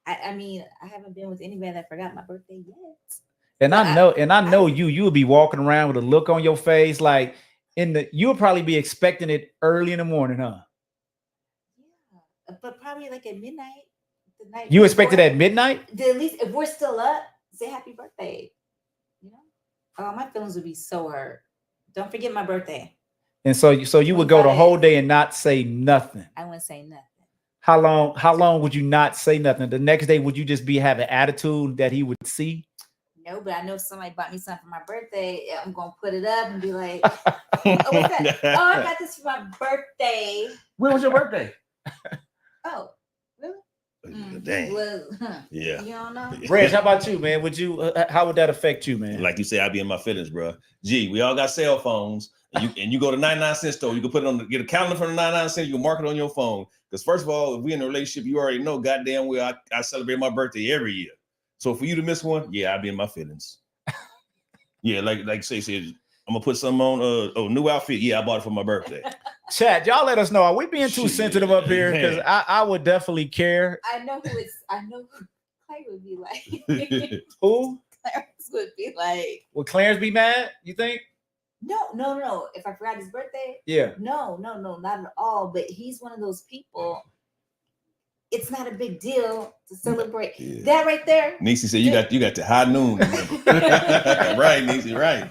I mean, I haven't been with anybody that forgot my birthday yet.
And I know you'll be walking around with a look on your face, like you'll probably be expecting it early in the morning, huh?
Yeah, but probably like at midnight. The night
You expect it
before.
at midnight?
At least if we're still up, say happy birthday. You know, oh, my feelings would be so hurt. Don't forget my birthday.
And so you would go the whole day and not say nothing.
I wouldn't say nothing.
How long would you not say nothing? The next day, would you just be having attitude that he would see?
No, but I know if somebody bought me something for my birthday, I'm gonna put it up and be like, "Oh, what's that? Oh, I got this for my birthday."
When was your birthday?
Oh, really?
Dang.
Well,
Yeah.
You don't know.
Reg, how about you, man? Would you? How would that affect you, man?
Like you say, I be in my feelings, bro. Gee, we all got cell phones. And you go to 99-cent store, you can put it on get a calendar for the 99 cents, you can mark it on your phone. Because first of all, if we in a relationship, you already know goddamn well I celebrate my birthday every year. So for you to miss one, yeah, I be in my feelings. Yeah, like say I'm gonna put something on new outfit. Yeah, I bought it for my birthday.
Chat, y'all let us know. Are we being too
Shit,
sensitive up here? Because
man.
I would definitely care.
I know who Clay would be like.
Who?
Clarence would be like,
Would Clarence be mad? You think?
no. If I forgot his birthday,
Yeah.
no, not at all. But he's one of those people. It's not a big deal to celebrate
Yeah.
that right there.
Niecy said you got to high noon. Right, Niecy, right.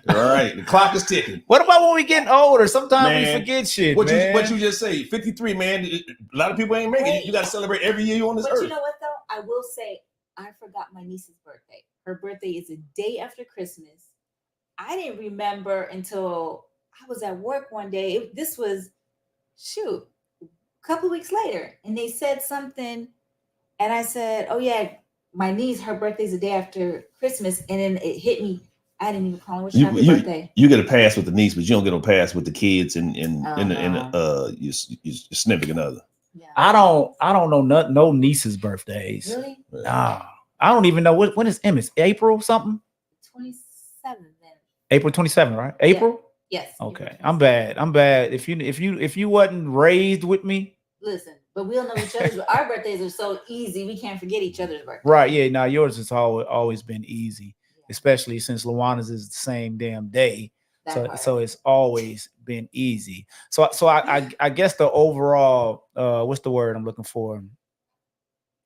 All right, the clock is ticking.
What about when we getting older? Sometimes we
Man,
forget shit.
What
man.
you just say? 53, man. A lot of people ain't making it. You got to celebrate every year you on this
But
earth.
you know what though? I will say I forgot my niece's birthday. Her birthday is a day after Christmas. I didn't remember until I was at work one day. This was a couple weeks later, and they said something, and I said, "Oh yeah, my niece, her birthday's the day after Christmas," and then it hit me. I didn't even call her. What's happy birthday?
You get a pass with the niece, but you don't get a pass with the kids and your significant other.
Yeah.
I don't know no nieces' birthdays.
Really?
Nah, I don't even know when is Emmett's. April something?
27th then.
April 27th, right? April?
Yes.
Okay.
April
I'm bad. I'm bad. If you wasn't raised with me.
Listen, but we'll know each other's. Our birthdays are so easy. We can't forget each other's birthdays.
Right. Yeah. Now yours has always been easy, especially since Luana's is the same damn day. So it's always been easy. So I guess the overall what's the word I'm looking for?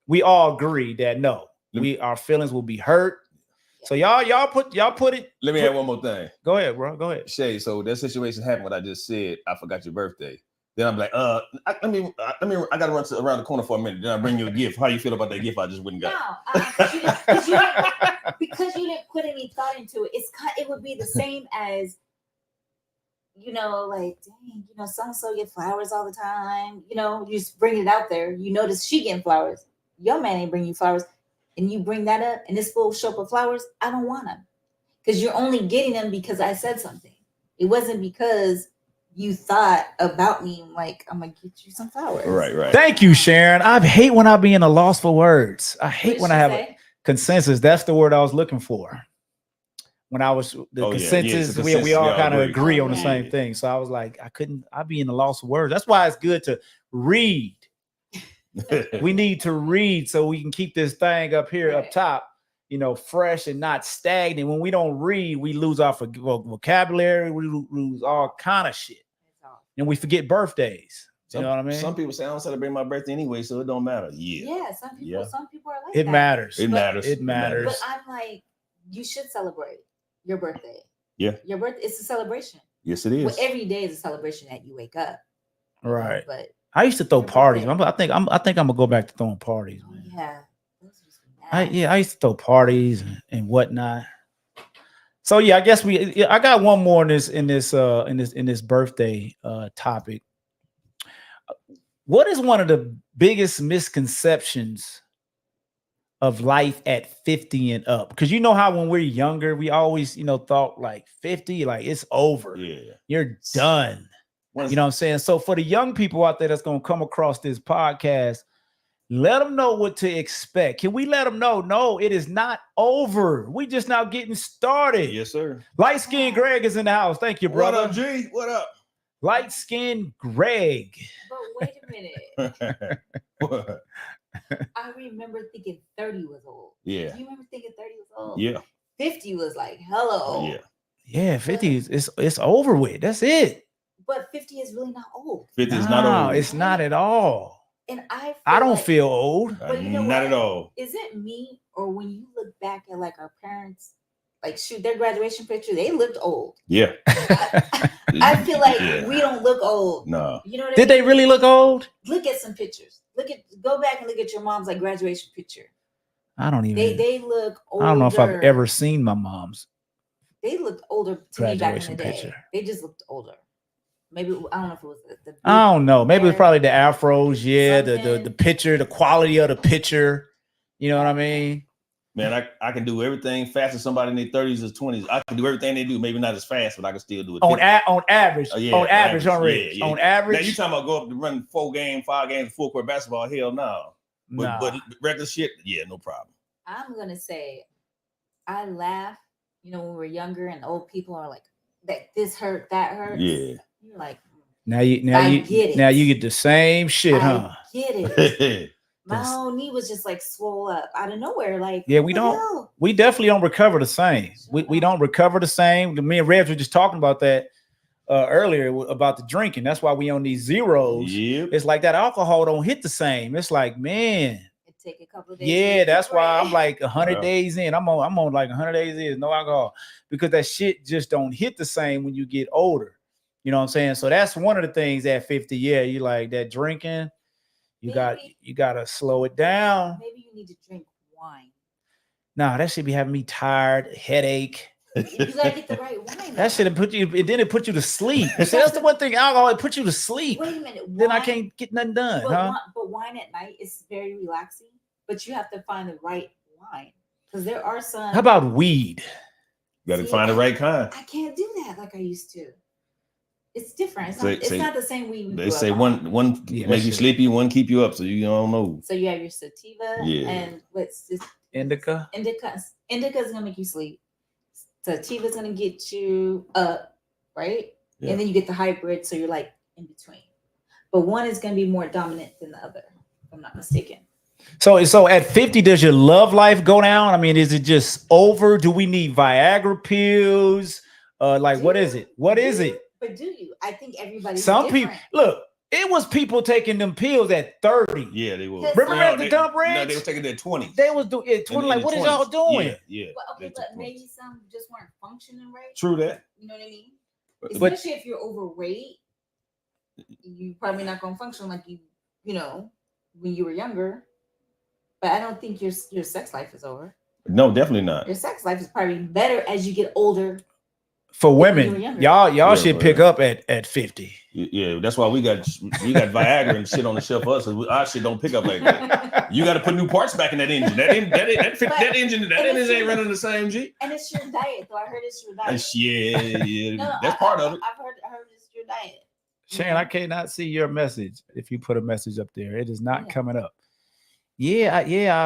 We all agree that no, our feelings will be hurt. So y'all put it.
Let me add one more thing.
Go ahead, bro. Go ahead.
Shay, so that situation happened what I just said. I forgot your birthday. Then I'm like, I gotta run around the corner for a minute. Then I bring you a gift. How you feel about that gift I just went and got?
No, because you didn't put any thought into it. It would be the same as, like, dang, so-and-so get flowers all the time. You just bring it out there. You notice she getting flowers. Your man ain't bring you flowers. And you bring that up and this fool show up with flowers. I don't want them. Because you're only getting them because I said something. It wasn't because you thought about me like, I'm going to get you some flowers.
Right.
Thank you, Sharon. I hate when I be in a loss for words. I hate when I have a consensus. That's the word I was looking for. When I was consensus, we all kind of agree on the same thing. So I was like, I'd be in a loss of words. That's why it's good to read. We need to read so we can keep this thing up here up top, fresh and not stagnant. When we don't read, we lose our vocabulary, we lose all kind of shit. And we forget birthdays. You know what I mean?
Some people say I don't celebrate my birthday anyway, so it don't matter.
Yeah, some people are like
it
that.
Matters.
It matters.
It matters.
But I'm like, you should celebrate your birthday.
Yeah.
Your birthday, it's a celebration.
Yes, it is.
Well, every day is a celebration that you wake up.
Right.
But
I used to throw parties. I think I'm gonna go back to throwing parties. Man.
Yeah.
I used to throw parties and whatnot. So yeah, I guess I got one more in this birthday topic. What is one of the biggest misconceptions of life at 50 and up? Because you know how when we're younger, we always thought like 50, like it's over.
Yeah,
you're done. You know what I'm saying? So for the young people out there that's going to come across this podcast, let them know what to expect. Can we let them know? No, it is not over. We just now getting started.
Yes, sir.
Light skinned Greg is in the house. Thank you, brother.
What up, G? What up?
Light skinned Greg.
But wait a minute.
What?
I remember thinking 30 was old.
Yeah.
Do you remember thinking 30 was old?
Yeah.
50 was like, hello.
Yeah, 50 is it's over with. That's it.
But 50 is really not old.
50 is not old.
It's not at all.
And I
don't feel old.
But you know
not
what?
At all.
Is it me or when you look back at like our parents, like shoot their graduation picture, they looked old.
Yeah.
I feel like we don't look old.
No.
You know what I
Did
mean?
they really look old?
Look at some pictures. Go back and look at your mom's like graduation picture.
I don't even.
They look older.
I don't know if I've ever seen my mom's.
They looked older to me back in the day.
Picture.
They just looked older. Maybe I don't know if it was the
I don't know. Maybe it was probably the afros. Yeah, the picture, the quality of the picture. You know what I mean?
Man, I can do everything fast as somebody in their 30s or 20s. I can do everything they do, maybe not as fast, but I can still do it.
On average.
Yeah,
on average,
yeah.
On average.
Now you talking about go up to run 5 games, full court basketball? Hell no. But regular shit, yeah, no problem.
I'm gonna say, I laugh. When we were younger, and old people are like, "That this hurt, that hurts."
Yeah.
You're like,
now you get the same shit, huh?
Get it. My whole knee was just like swole up out of nowhere. Like,
yeah, we definitely don't recover the same. We don't recover the same. Me and Reg were just talking about that earlier about the drinking. That's why we on these zeros.
Yep.
It's like that alcohol don't hit the same. It's like, man,
take a couple of days.
Yeah, that's why I'm like 100
Yeah.
days in. I'm on like 100 days in, no alcohol, because that shit just don't hit the same when you get older. You know what I'm saying? So that's one of the things at 50. Yeah, you like that drinking. You gotta slow it down.
Maybe you need to drink wine.
Nah, that should be having me tired, headache.
You gotta get the right wine.
That should have put you, and then it put you to sleep. So that's the one thing, alcohol, it put you to sleep.
Wait a minute.
Then I can't get nothing done, huh?
But wine at night is very relaxing. But you have to find the right wine because there are some.
How about weed?
You got to find the right kind.
I can't do that like I used to. It's different. It's,
Say-
not the same weed.
They say one make you sleepy, one keep you up, so you don't know.
So you have your sativa and what's this?
Indica.
Indica is gonna make you sleep. Sativa is gonna get you up, right?
Yeah.
And then you get the hybrid, so you're like in between. But one is gonna be more dominant than the other, if I'm not mistaken.
So at 50, does your love life go down? I mean, is it just over? Do we need Viagra pills? What is it? What is it?
But do you? I think everybody.
Some people look. It was people taking them pills at 30.
Yeah, they were.
Remember at the dump ranch?
No, they were taking it at 20.
They was doing it 20. Like, what is y'all doing?
Yeah.
Well, okay, but maybe some just weren't functioning right.
True that.
You know what I mean?
But-
Especially if you're overweight, you probably not gonna function like you know, when you were younger. But I don't think your sex life is over.
No, definitely not.
Your sex life is probably better as you get older.
For
you were
women,
younger.
y'all should pick up at 50.
Yeah, that's why we got Viagra and shit on the shelf for us. Our shit don't pick up like that. You got to put new parts back in that engine. That engine ain't running the same G.
And it's your diet, though. I heard it's your diet.
Yeah,
No,
that's part of it.
I've heard it's your diet.
Shane, I cannot see your message if you put a message up there. It is not coming up. Yeah,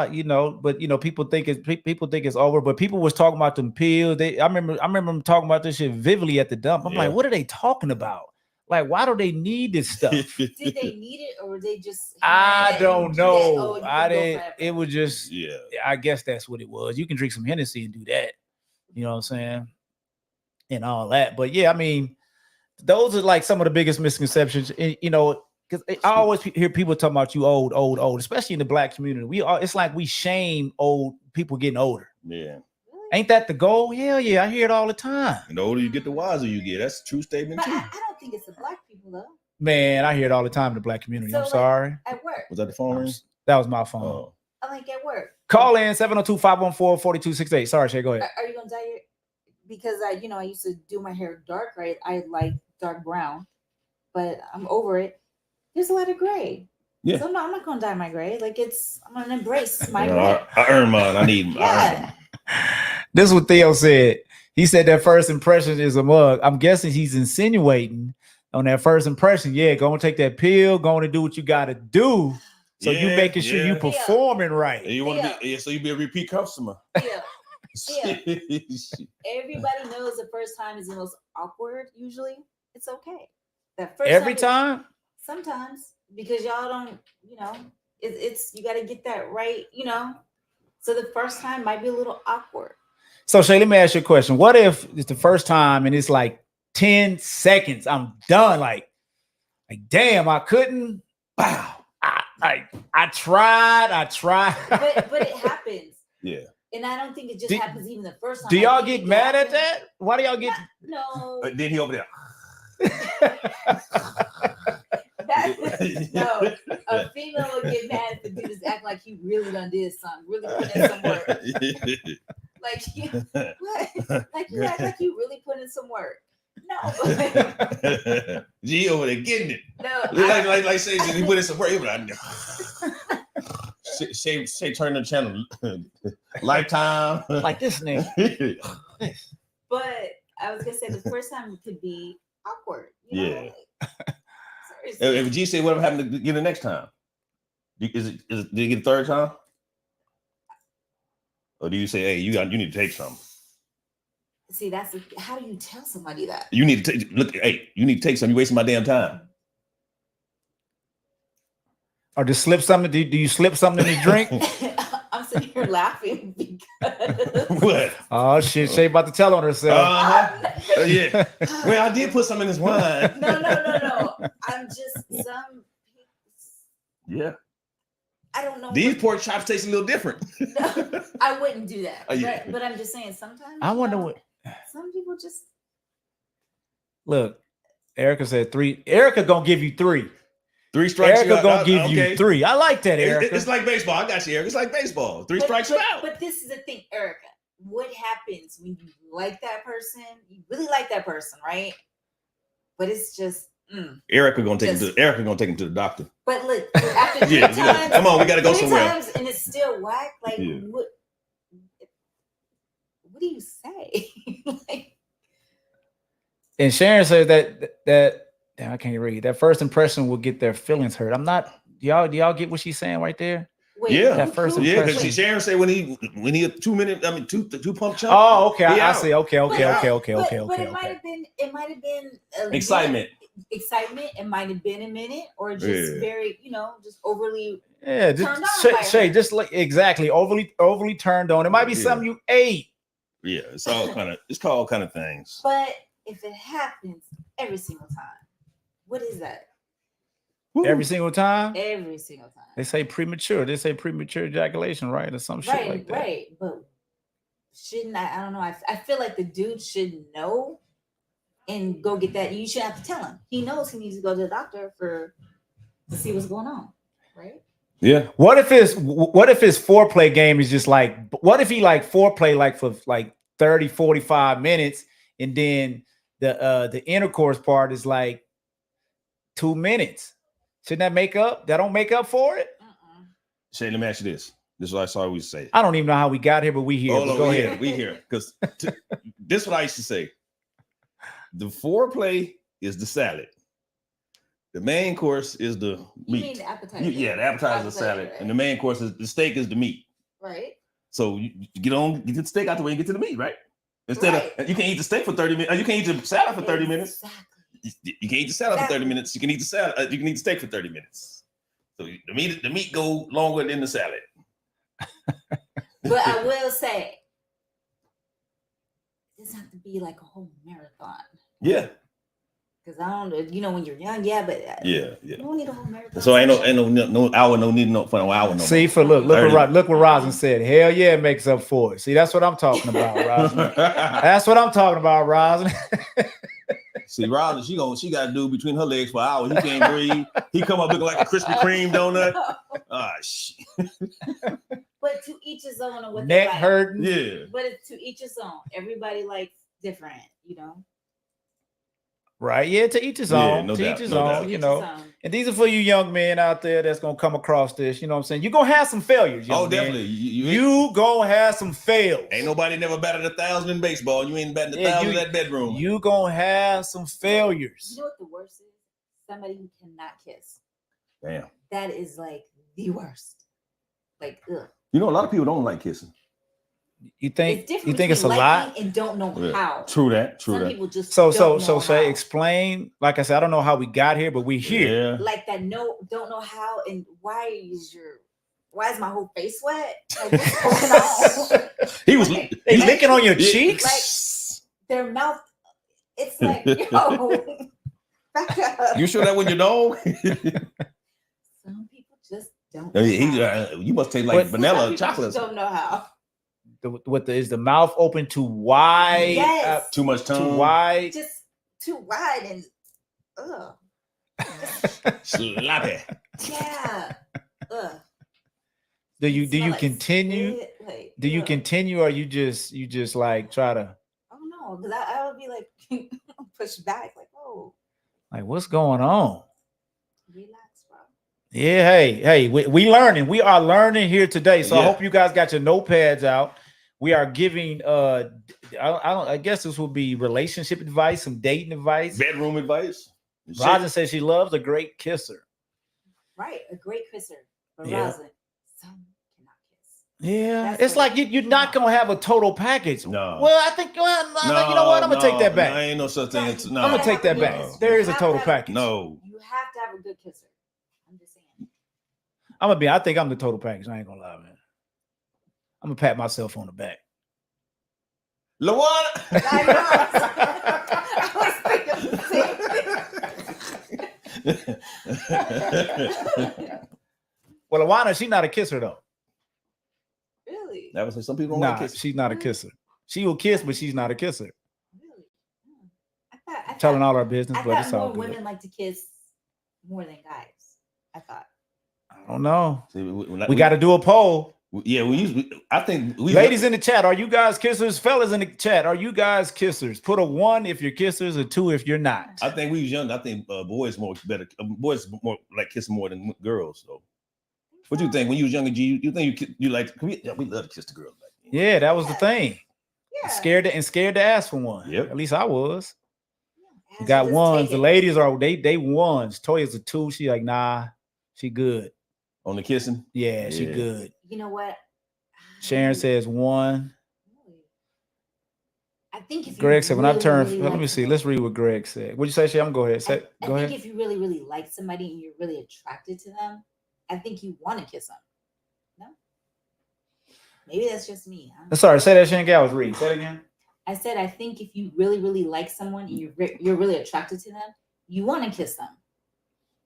you know, but you know, people think it's over. But people was talking about them pills. I remember them talking about this shit vividly at the dump. I'm like, what are they talking about? Like, why do they need this stuff?
Did they need it, or were they just?
I don't know.
Oh,
I didn't. It was just.
Yeah.
I guess that's what it was. You can drink some Hennessy and do that. You know what I'm saying? And all that. But yeah, I mean, those are like some of the biggest misconceptions. And, you know. Because I always hear people talking about you old, especially in the Black community. It's like we shame old people getting older.
Yeah.
Ain't that the goal? Hell yeah, I hear it all the time.
And the older you get, the wiser you get. That's a true statement
But
too.
I don't think it's the Black people though.
Man, I hear it all the time in the Black community.
So,
I'm
like,
sorry.
At work.
Was that the phone ring?
That was my phone.
Oh.
I like at work.
Call in 702-514-4268. Sorry, Shay, go ahead.
Are you gonna dye your? Because I used to do my hair dark, right? I like dark brown, but I'm over it. There's a lot of gray.
Yeah.
So I'm not gonna dye my gray. Like I'm gonna embrace my
You know,
gray.
I earn mine. I need.
Yeah.
This is what Theo said. He said that first impression is a mug. I'm guessing he's insinuating on that first impression. Yeah, go and take that pill. Go and do what you got to do. So you making sure you performing right.
And you want to be, so you be a repeat customer.
Yeah. Everybody knows the first time is the most awkward. Usually, it's okay. That first
Every time.
Sometimes because y'all don't. It's you got to get that right. So the first time might be a little awkward.
So Shay, let me ask you a question. What if it's the first time and it's like 10 seconds? I'm done. Like damn, I couldn't. Wow. I tried.
But it happens.
Yeah.
And I don't think it just happens even the first time.
Do y'all get mad at that? Why do y'all get?
No.
Then he over there.
No, a female would get mad if the dude is acting like he really done did something, really put in some work. Like what? Like you act like you really put in some work. No.
G over there getting it.
No.
Like say he put in some work. He was like, Shay turn the channel. Lifetime.
Like this nigga.
But I was gonna say the first time could be awkward.
Yeah. If G say whatever happened to get the next time, did you get the third time, or do you say, hey, you need to take something?
See, how do you tell somebody that?
You need to look. Hey, you need to take something. You wasting my damn time.
Or just slip something? Do you slip something in the drink?
I'm sitting here laughing because
what?
Oh shit, Shay about to tell on herself.
Yeah. Well, I did put some in this wine.
No. I'm just some.
Yeah.
I don't know.
These pork chops taste a little different.
I wouldn't do that.
Oh, yeah.
But I'm just saying sometimes.
I wonder
you know,
what.
some people just
Look, Erica said 3. Erica gonna give you 3.
3 strikes.
Erica gonna give you 3. I like that, Erica.
It's like baseball. I got you, Erica. It's like baseball. 3 strikes are out.
But this is the thing, Erica. What happens when you like that person? You really like that person, right? But it's just
Erica gonna take him to the doctor.
But look, after 3
Yeah,
times,
come on, we gotta go
3
somewhere.
times and it's still whack. Like
Yeah.
what do you say? Like,
And Sharon says that damn, I can't read. That first impression will get their feelings hurt. I'm not. Do y'all get what she's saying right there?
wait,
Yeah.
That first
Yeah,
impression.
because Sharon said when he a 2 minute, two pump chump.
Oh, okay.
he
I
out.
see. Okay.
But
Okay.
it might have been. It might have been
Excitement.
Excitement. It might have been a minute, or just
Yeah.
very, just overly.
Yeah,
Turned
just
on by
Shay,
her.
just like exactly overly turned on. It might be
Yeah.
something you ate.
Yeah, it's all kind of things.
But if it happens every single time, what is that?
Every single time.
Every single time.
They say premature. They say premature ejaculation, right? Or some shit
Right,
like that.
right. But shouldn't I don't know. I feel like the dude should know and go get that. You should have to tell him. He knows he needs to go to the doctor to see what's going on. Right?
Yeah.
What if his foreplay game is just like, what if he like foreplay like for like 30, 45 minutes and then the intercourse part is like 2 minutes? Shouldn't that make up? That don't make up for it?
Shay, let me ask you this. This is what I saw we say.
I don't even know how we got here, but we here.
Hold
But
on,
go
we
ahead.
here. We here. Because this is what I used to say. The foreplay is the salad. The main course is the
You
meat.
mean the appetizer.
Yeah, the appetizer is the salad.
right?
And the main course is the steak is the meat.
Right.
So you get the steak out the way and get to the meat, right? Instead of you can eat the steak for 30 minutes, you can eat the salad for 30 minutes. You can eat the salad for 30 minutes. You can eat the salad. You can eat the steak for 30 minutes. So the meat go longer than the salad.
But I will say, it doesn't have to be like a whole marathon.
Yeah.
Because I don't know, when you're young, yeah, but
Yeah.
you don't need a whole marathon.
So ain't no hour, no need no for no hour. No
See,
more.
look what Rosin said. Hell yeah, it makes up for it. See, that's what I'm talking about, Rosin. That's what I'm talking about, Rosin.
See, Rosin, she got to do between her legs for hours. He can't breathe. He come up looking like a Krispy Kreme donut. Ah, shit.
But to each his own on what
Neck
they like.
hurting.
Yeah.
But it's to each his own. Everybody likes different,
Right. Yeah, to each his
Yeah,
own.
no
to
doubt,
each his
no
own,
doubt.
Each his own.
And these are for you young men out there that's gonna come across this. You know what I'm saying? You're gonna have some failures, young
Oh,
man.
definitely.
You gonna have some fails.
Ain't nobody never batted 1,000 in baseball. You ain't batting 1,000 in that bedroom.
You gonna have some failures.
You know what the worst is? Somebody who cannot kiss.
Damn.
That is like the worst. Like, ugh.
You know, a lot of people don't like kissing.
You
It's
think
different
it's a
between
lot?
liking and don't know
Yeah.
how.
True that. True
Some
that.
people just
So
don't know
say
how.
explain. Like I said, I don't know how we got here, but we here.
Yeah.
Like that don't know how, and why is my whole face wet? Like, what's going on?
He was
Like,
They licking on your
Yeah.
cheeks.
their mouth, it's like, yo, back up.
You sure that when your dog?
Some people just don't know how.
You must taste like
What-
vanilla
Some people
chocolate.
just don't know how.
Is the mouth open too wide?
Yes.
Too much
Too
tongue.
wide.
Just too wide and ugh.
Sloppy.
Yeah. Ugh.
Do you
Smell like
continue?
spit, like,
Do you
ugh.
continue, or you just like try to
I don't know, because I would be like push back, like, oh,
like what's going on?
relax, bro.
Yeah, hey, we learning. We are learning here today. So I
Yeah.
hope you guys got your notepads out. We are giving I guess this will be relationship advice, some dating advice.
Bedroom advice.
Rosin says she loves a great kisser.
Right, a great kisser, but
Yeah.
Rosin, some cannot kiss.
Yeah,
That's
it's
what-
like you're not gonna have a total package.
No.
Well, I think you know what? I'm gonna take that back.
No, ain't no such thing.
Right.
As,
You
no.
I'm gonna
gotta
take
have
that
a
back.
good-
There is
you
a
have
total
to have-
package.
No.
You have to have a good kisser. I'm just saying.
I think I'm the total package. I ain't gonna lie, man. I'm gonna pat myself on the back.
Lawana.
I was thinking the same thing.
Well, Awana, she's not a kisser though.
Really?
That was some people don't
Nah,
like kiss.
she's not a kisser. She will kiss, but she's not a kisser.
Really? I
Telling
thought,
all our business,
I
but
thought
it's all
more
good.
women like to kiss more than guys. I thought.
I don't know.
See,
We got to do a poll.
Yeah, I think
Ladies in the chat, are you guys kissers? Fellas in the chat, are you guys kissers? Put a 1 if you're kissers, a 2 if you're not.
I think we was young. I think boys more better. Boys more like kissing more than girls. So, what you think when you was younger? G, you think you like? We love to kiss the girls.
Yeah, that was the thing.
Yeah.
Scared to ask for one.
Yep.
At least I was.
Yeah,
You got
just
ones.
take
The
it.
ladies are they ones. Toya's a 2. She like, nah, she good.
On the kissing.
Yeah, she
Yeah.
good.
You know what?
Sharon says 1.
I think if
Greg
you
said, when I turn,
really
let me
like
see. Let's read what Greg said. What'd you say, Shay? I'm go ahead. Say,
I
go
think
ahead.
if you really, really like somebody and you're really attracted to them, I think you want to kiss them. No? Maybe that's just me. I don't know.
Sorry, say that, Shane. I was reading. Say it again.
I said I think if you really, really like someone and you're really attracted to them, you want to kiss them.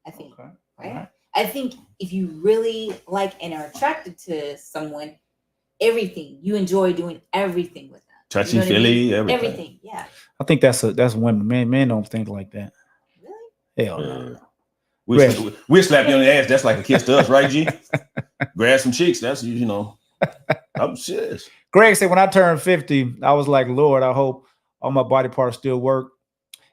I think,
Okay.
right?
Alright.
I think if you really like and are attracted to someone, everything you enjoy doing everything with them.
Touchy
You know what I
feely,
mean?
everything.
Everything, yeah.
I think that's women. Men don't think like that.
Really?
Hell no.
We slap you on the ass. That's like a kiss to us, right, G? Grab some cheeks. That's I'm serious.
Greg said, when I turned 50, I was like, Lord, I hope all my body parts still work.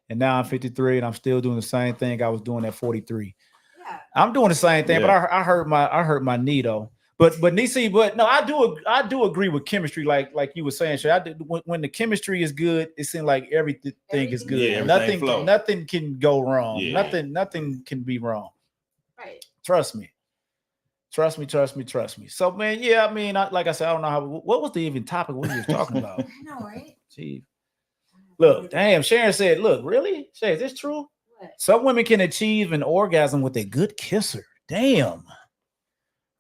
And now I'm 53 and I'm still doing the same thing I was doing at 43.
Yeah.
I'm doing the same thing,
Yeah.
but I hurt my knee though. But Nisi, but no, I do agree with chemistry, like you were saying. Shay. When the chemistry is good, it seems like everything is good.
Yeah, everything flow.
Nothing can go wrong.
Yeah.
Nothing can be wrong.
Right.
Trust me. So man, yeah, I mean, like I said, I don't know what was the even topic we were talking about.
I know, right?
Gee. Look, damn, Sharon said, look, really? Shay, is this true?
What?
Some women can achieve an orgasm with a good kisser. Damn.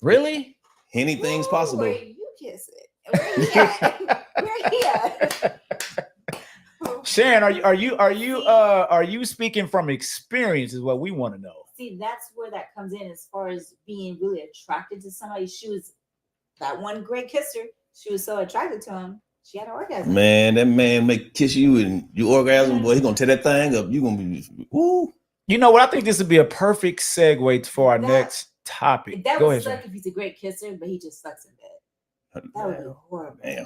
Really?
Anything's
Ooh,
possible.
Where you kiss it? Where he at? Where he at?
Sharon, are you speaking from experience is what we want to know.
See, that's where that comes in as far as being really attracted to somebody. She was that one great kisser. She was so attracted to him. She had an orgasm.
Man, that man make kiss you and you orgasm, boy, he gonna tear that thing up. You gonna be woo.
You know what? I think this would be a perfect segue for our next topic.
That
Go
would
ahead.
suck
Sharon.
if he's a great kisser, but he just sucks in bed. That would be horrible.
Damn.
Oh,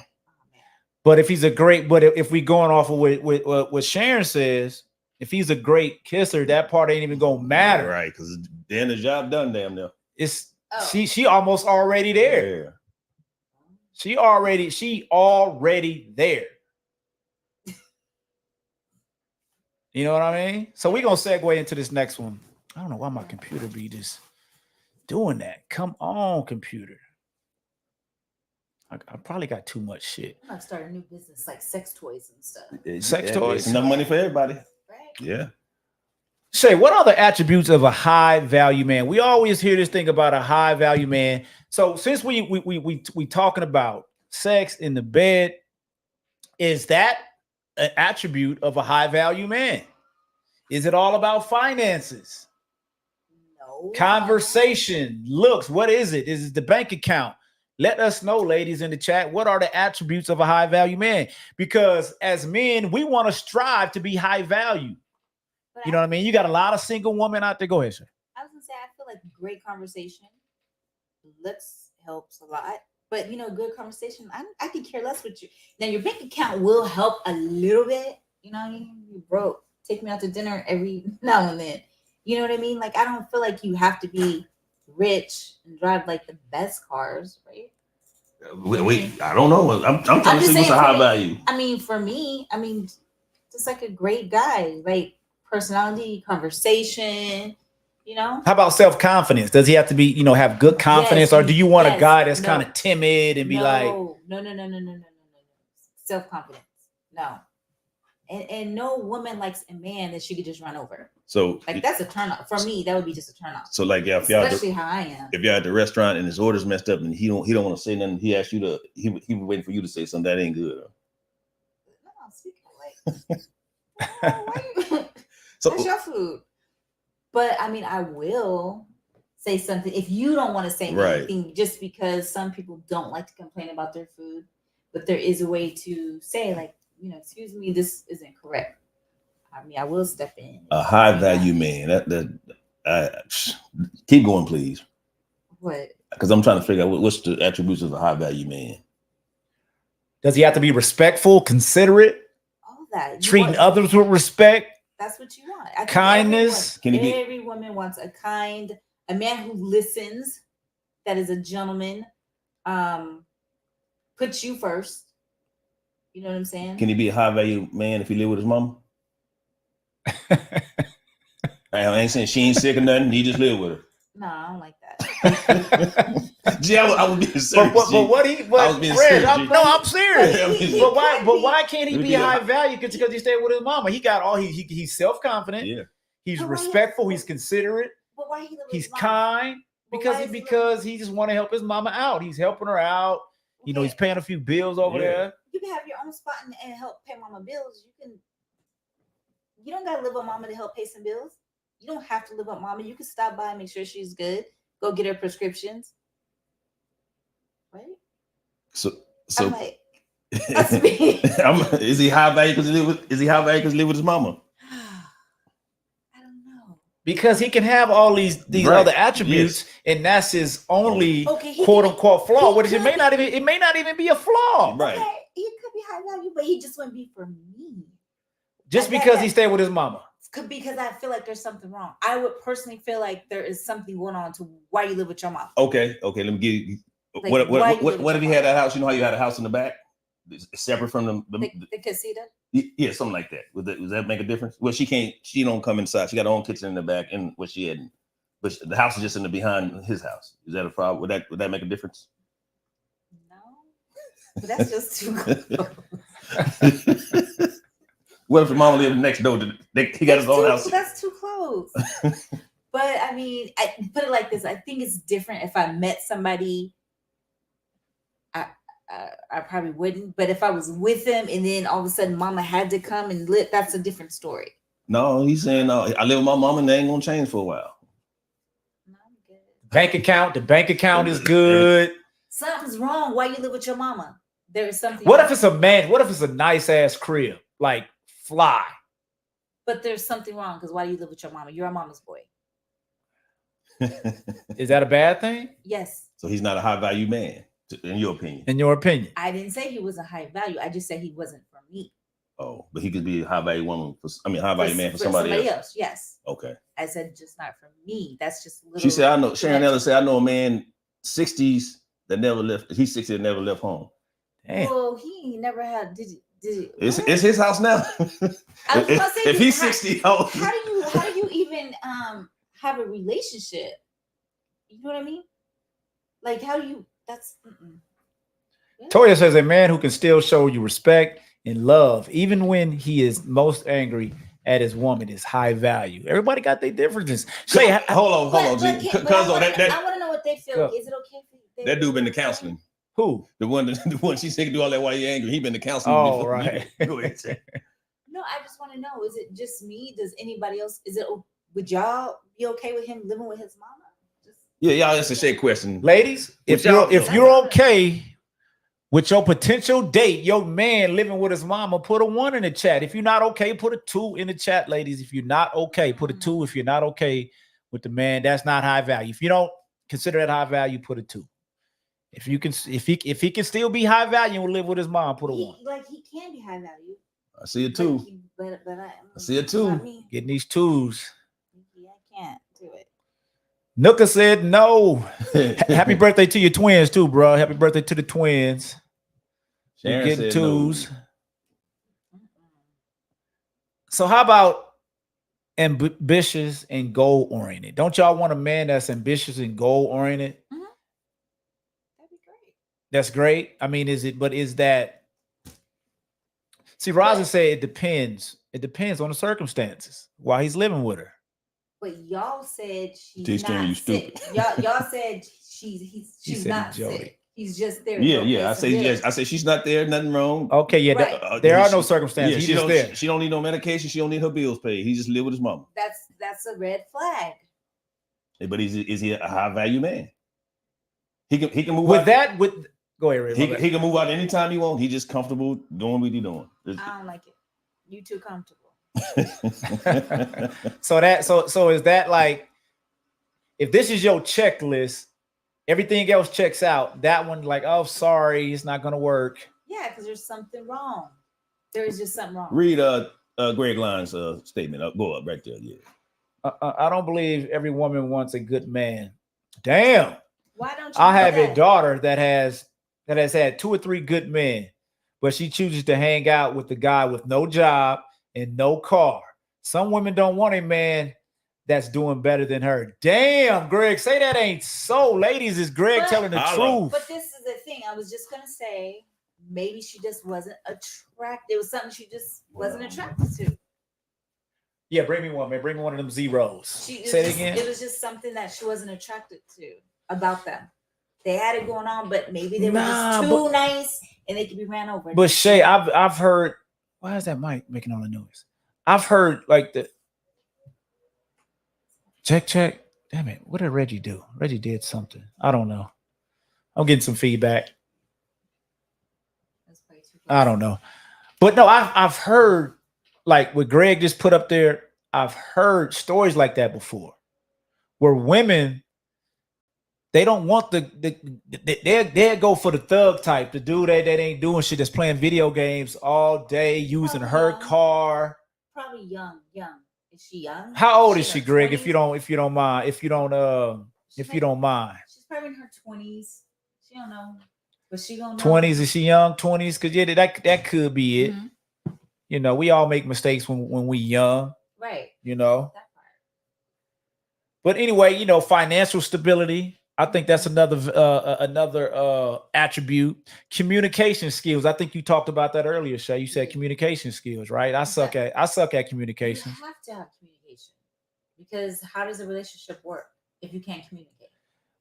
man.
But if he's a great, but if we going off of what Sharon says, if he's a great kisser, that part ain't even gonna matter.
Right, because then the job done, damn near.
It's
Oh.
she almost already there.
Yeah.
She already there. You know what I mean? So we're gonna segue into this next one. I don't know why my computer be just doing that. Come on, computer. I probably got too much shit.
I'm gonna start a new business like sex toys and stuff.
Sex toys?
It's enough money for everybody.
Right?
Yeah.
Shay, what are the attributes of a high value man? We always hear this thing about a high value man. So since we talking about sex in the bed, is that an attribute of a high value man? Is it all about finances?
No.
Conversation, looks, what is it? Is it the bank account? Let us know, ladies in the chat, what are the attributes of a high value man? Because as men, we want to strive to be high value.
But
You know what I mean? You got a lot of single women out there. Go ahead, sir.
I was gonna say I feel like great conversation looks helps a lot, but good conversation. I could care less with you. Now your bank account will help a little bit. You broke. Take me out to dinner every now and then. You know what I mean? Like I don't feel like you have to be rich and drive like the best cars, right?
I don't know. I'm trying to
just
see what's
saying
a high
for me.
value.
I mean, for me, just like a great guy, like personality, conversation.
How about self-confidence? Does he have to be, have good confidence, or do you want a guy that's kind of timid and be like,
no. Self-confidence. No. And no woman likes a man that she could just run over.
So
Like that's a turn off. For me, that would be just a turn off.
So like if y'all
Especially how I am.
if you're at the restaurant and his order's messed up and he don't want to say nothing, he asked you to he was waiting for you to say something that ain't good.
No, speaking like why you,
So
that's your food. But I will say something. If you don't want to say
Right.
anything, just because some people don't like to complain about their food, but there is a way to say, like, you know, excuse me, this isn't correct. I mean, I will step in.
A high value man. Keep going, please.
What?
Because I'm trying to figure out what's the attributes of a high value man.
Does he have to be respectful, considerate,
All that.
treating others with respect?
That's what you want. I think
Kindness.
Every woman wants a man who listens, that is a gentleman, puts you first. You know what I'm saying?
Can he be a high value man if he live with his mama? I ain't saying she ain't sick or nothing. He just live with her.
No, I don't like that.
Gee, I was being serious.
But what he? But
I was being
Fred,
serious, G.
I'm serious. But why? But why can't he
Let me
be
be
high
honest.
value? Because he stayed with his mama. He got all. He's self confident.
Yeah.
He's
But why-
respectful. He's considerate.
But why he live with
He's
his mama?
kind.
But
Because
why
he
is he
because he just want to help his mama out. He's helping her out. You know, he's paying a few bills over
Yeah.
there.
You can have your own spot and help pay mama bills. You don't gotta live with mama to help pay some bills. You don't have to live with mama. You can stop by and make sure she's good. Go get her prescriptions. Right?
So
I'm like, that's me.
is he high value because he live with his mama?
I don't know.
Because he can have all these
Right.
other attributes, and that's his only
Okay, he
quote
can-
unquote flaw.
he
Which it may
could-
not even be a flaw.
Right.
Okay, he could be high value, but he just wouldn't be for me.
Just
Like
because
that.
he stayed with his mama.
Could because I feel like there's something wrong. I would personally feel like there is something going on to why you live with your mom.
Okay. Let me give you.
Like,
What
why you live
what
with
if he
your
had
mom?
a house? You know how you had a house in the back, it's separate from
The casita.
yeah, something like that. Does that make a difference? Well, she don't come inside. She got her own kitchen in the back, and what she had, but the house is just in the behind his house. Is that a problem? Would that make a difference?
No, but that's just too close.
What if the mama lived next door? He got his own house.
That's too close. But I mean, I put it like this. I think it's different if I met somebody. I probably wouldn't. But if I was with him and then all of a sudden mama had to come and live, that's a different story.
No, he's saying no. I live with my mama, and they ain't gonna change for a while.
No, I'm good.
The bank account is good.
Something's wrong. Why you live with your mama? There is something.
What
wrong.
if it's a man? What if it's a nice ass crib, like fly?
But there's something wrong because why do you live with your mama? You're a mama's boy.
Is that a bad thing?
Yes.
So he's not a high value man, in your opinion.
In your opinion?
I didn't say he was a high value. I just said he wasn't for me.
Oh, but he could be a high value woman high value man for somebody else.
Yes.
Okay.
I said just not for me. That's just little.
She said, I know. Sharon Ellis said, I know a man 60s that never left. He's 60 that never left home.
Damn.
Well, he never had. Did
It's his house now.
I was gonna say,
if he's
how-
60, how
do you even have a relationship? You know what I mean? Like how do you? That's. Yeah.
Toya says a man who can still show you respect and love, even when he is most angry at his woman, is high value. Everybody got their differences. Say,
hold on, G.
I
Cuz
want to know what they feel.
Go.
Is it okay for
that dude been to counseling.
who?
The one she said can do all that while you're angry. He been to counseling.
Oh,
before.
right.
Go ahead. Say.
No, I just want to know: is it just me? Does anybody else? Would y'all be okay with him living with his mama?
Yeah, y'all. That's a shade question.
Ladies, if
y'all
you're
feel?
you're okay with your potential date, your man living with his mama, put a 1 in the chat. If you're not okay, put a 2 in the chat, ladies. If you're not okay, put a 2. If you're not okay with the man, that's not high value. If you don't consider that high value, put a 2. If you can, if he can still be high value and live with his mom, put a 1.
He can be high value.
I see a 2.
But
I see a 2.
I mean,
Getting these 2s.
I can't do it.
Nooka said no. Happy birthday to your twins too, bro. Happy birthday to the twins. You're
Sharon
getting
said no.
2s. So how about ambitious and goal oriented? Don't y'all want a man that's ambitious and goal oriented?
That'd be great.
That's great. I mean, is that? See, Rosa said it depends. It depends on the circumstances while he's living with her.
But y'all said she's
Teach them
not
you
sick.
stupid.
Y'all said she's
said
not
Jody.
sick. He's just there.
Yeah. I say yes. I say she's not there. Nothing wrong.
Okay, yeah.
Right.
There are no circumstances.
Yeah,
He's
she
just
don't.
there.
She don't need no medication. She don't need her bills paid. He just live with his mama.
That's a red flag.
But is he a high value man? He can move
with
out.
that. With go ahead, Ray.
He can move out anytime he wants. He just comfortable doing what he doing.
I don't like it. You too comfortable.
So is that like, if this is your checklist, everything else checks out, that one like, oh, sorry, it's not gonna work.
Yeah, because there's something wrong. There is just something wrong.
Read Greg Lyons' statement. Go up right there. Yeah.
I don't believe every woman wants a good man. Damn.
Why don't you?
I have a daughter that has had 2 or 3 good men, but she chooses to hang out with the guy with no job and no car. Some women don't want a man that's doing better than her. Damn, Greg, say that ain't so. Ladies, is Greg telling the truth?
But this is the thing. I was just gonna say, maybe she just wasn't attracted. It was something she just wasn't attracted to.
Yeah, bring me one, man. Bring me one of them zeros. Say it again.
It was just something that she wasn't attracted to about them. They had it going on, but maybe they were just too nice and they could be ran over.
But Shay, I've heard. Why is that mic making all the noise? I've heard like the check. Damn it! What did Reggie do? Reggie did something. I don't know. I'm getting some feedback. I don't know, but no, I've heard like what Greg just put up there. I've heard stories like that before, where women, they don't want they go for the thug type, the dude that ain't doing shit, that's playing video games all day, using her car.
Probably young. Is she young?
How old is she, Greg? 20s? If you don't mind. She's
probably in her 20s. She don't know. But she gonna know.
20s, is she young? 20s? Because yeah, that could be it. Mm-hmm. You know, we all make mistakes when we young.
Right.
You know. But anyway, you know, financial stability. I think that's another attribute. Communication skills. I think you talked about that earlier, Shay. You said communication skills, right? I suck at communication.
You have to have communication, because how does a relationship work if you can't communicate?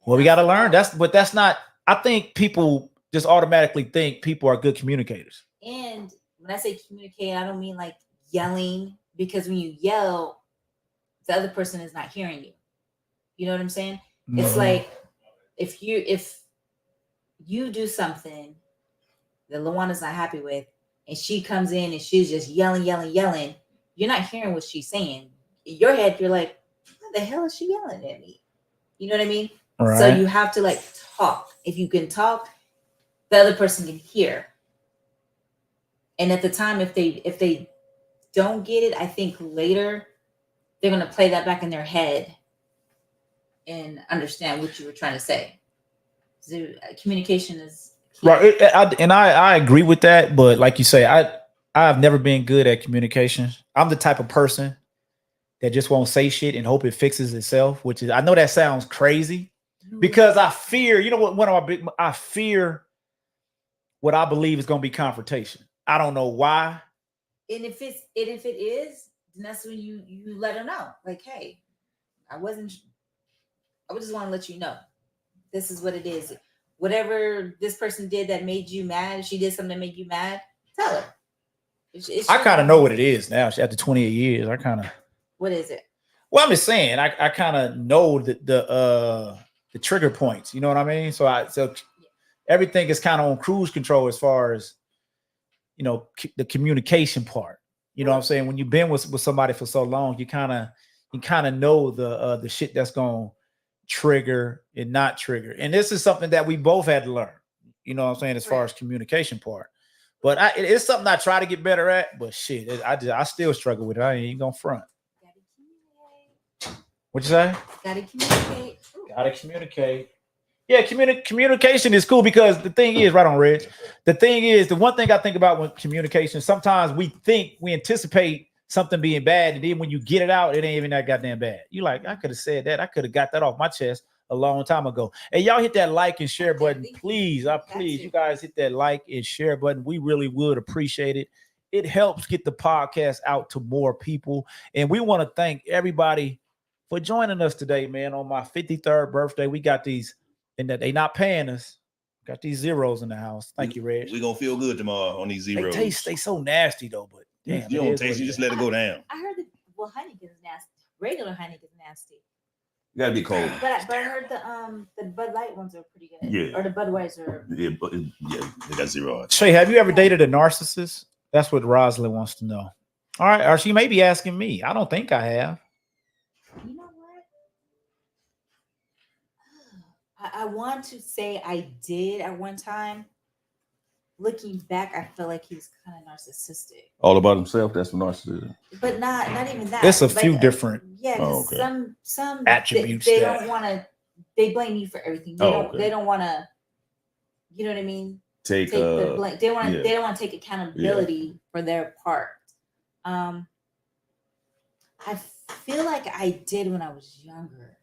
Well, we got to learn. That's not. I think people just automatically think people are good communicators.
And when I say communicate, I don't mean like yelling, because when you yell, the other person is not hearing you. You know what I'm saying? Mm-hmm. It's like if you do something that Luana's not happy with, and she comes in and she's just yelling, you're not hearing what she's saying. In your head, you're like, what the hell is she yelling at me? You know what I mean? Right. So you have to like talk. If you can talk, the other person can hear. And at the time, if they don't get it, I think later they're gonna play that back in their head and understand what you were trying to say. So communication is key.
Right. I agree with that, but like you say, I've never been good at communication. I'm the type of person that just won't say shit and hope it fixes itself, which is, I know that sounds crazy, because I fear, you know what, I fear what I believe is going to be confrontation. I don't know why.
And if it is, then that's when you let her know, like, hey, I just want to let you know, this is what it is. Whatever this person did that made you mad, she did something that made you mad, tell her.
I kind of know what it is now. After 28 years,
What is it?
Well, I'm just saying, I kind of know the trigger points. You know what I mean? So everything is kind of on cruise control as far as, you know, the communication part. You know what I'm saying? When you've been with somebody for so long, you kind of know the shit that's going to trigger and not trigger. And this is something that we both had to learn. You know what I'm saying? As far as communication part. But it's something I try to get better at. But shit, I still struggle with it. I ain't gonna front. What you say? Gotta communicate. Yeah, communication is cool, because the thing is, right on, Reg. The thing is, the one thing I think about when communication, sometimes we anticipate something being bad, and then when you get it out, it ain't even that goddamn bad. You like, I could have said that. I could have got that off my chest a long time ago. Hey, y'all hit that like and share button, please. Please, you guys hit that like and share button. We really would appreciate it. It helps get the podcast out to more people. And we want to thank everybody for joining us today, man. On my 53rd birthday, we got these, and that they not paying us. Got these zeros in the house. Thank you, Reg.
We're gonna feel good tomorrow on these zeros.
They so nasty though, but damn,
you don't taste, you just let it go down.
I heard that, well, Heineken is nasty. Regular Heineken is nasty.
You gotta be cold.
But I heard the Bud Light ones are pretty good.
Yeah.
Or the Budweiser.
Yeah, but they got zero.
Shay, have you ever dated a narcissist? That's what Rosalind wants to know. All right, or she may be asking me. I don't think I have.
You know what? I want to say I did at one time. Looking back, I feel like he was kind of narcissistic.
All about himself. That's what narcissism.
But not even that.
There's a
Like,
few different.
Yeah,
Oh,
'cause
okay.
some
Attributes
They
that-
don't want to. They blame you for everything. They
Oh,
don't.
okay.
They don't want to. You know what I mean?
Take
the blame. They want.
yeah.
They don't want to take accountability for their part. I feel like I did when I was younger.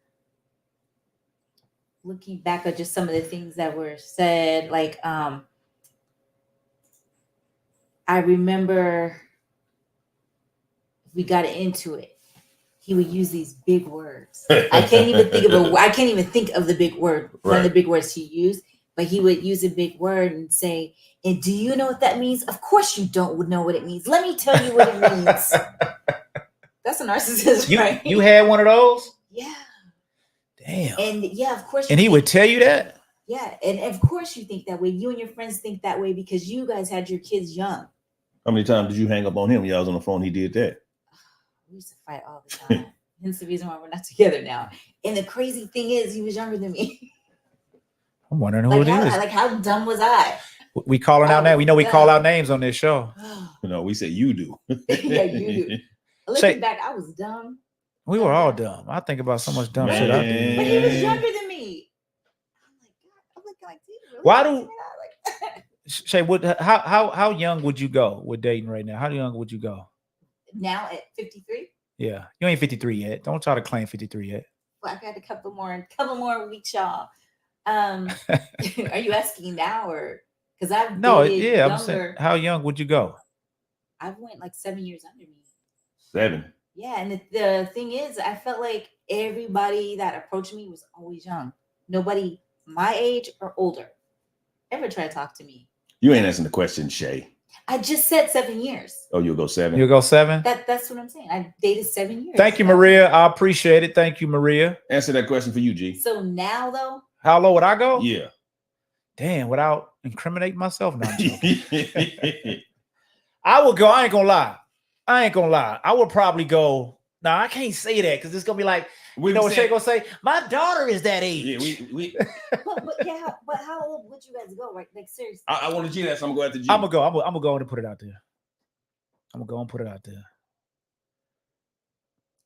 Looking back at just some of the things that were said, like I remember we got into it. He would use these big words. I can't even think of the big word. One of the big words he used, but he would use a big word and say, "And do you know what that means? Of course you don't know what it means. Let me tell you what it means." That's a narcissist, right?
You had one of those?
Yeah.
Damn.
And yeah, of course.
And he would tell you that?
Yeah, and of course you think that way. You and your friends think that way because you guys had your kids young.
How many times did you hang up on him? Y'all was on the phone. He did that.
We used to fight all the time. Hence the reason why we're not together now. And the crazy thing is, he was younger than me.
I'm wondering who it is.
Like, how dumb was I?
We calling out now. We know we call out names on this show.
You know, we say you do.
Yeah, you do. Looking back, I was dumb.
We were all dumb. I think about so much dumb shit I did.
But he was younger than me. I'm like, really?
Why do Shay? How young would you go with dating right now? How young would you go?
Now at 53?
Yeah, you ain't 53 yet. Don't try to claim 53 yet.
Well, I got a couple more weeks, y'all. Are you asking now or because I've dated
yeah,
younger,
I'm saying, how young would you go?
I went like 7 years under me.
7.
Yeah, and the thing is, I felt like everybody that approached me was always young. Nobody my age or older ever tried to talk to me.
You ain't answering the question, Shay.
I just said 7 years.
Oh, you'll go 7.
You'll go 7.
That's what I'm saying. I dated 7 years.
Thank you, Maria. I appreciate it. Thank you, Maria.
Answer that question for you, G.
So now though,
how low would I go?
Yeah.
Damn, without incriminating myself. No, I'm joking. I would go. I ain't gonna lie. I would probably go. Now I can't say that because it's gonna be like, you know what Shay gonna say? My daughter is that age.
Yeah, we.
but how old would you guys go? Right? Like seriously.
I want to G that, so I'm gonna go after G.
I'm gonna go and put it out there. I'm gonna go and put it out there.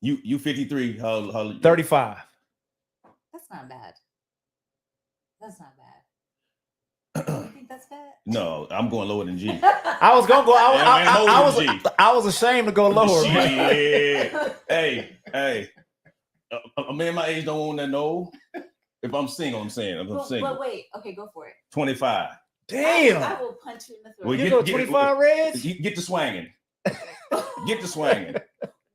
You 53. How
35.
That's not bad. That's not bad. You think that's bad?
No, I'm going lower than G.
I was gonna go. I was ashamed to go lower.
Yeah. Hey. A man my age don't want that no. If I'm single, I'm saying. I'm single.
But wait, okay, go for it.
25.
Damn.
I will punch you in the throat.
Well,
you go 25 Reds?
Get the swanging. Get the swanging.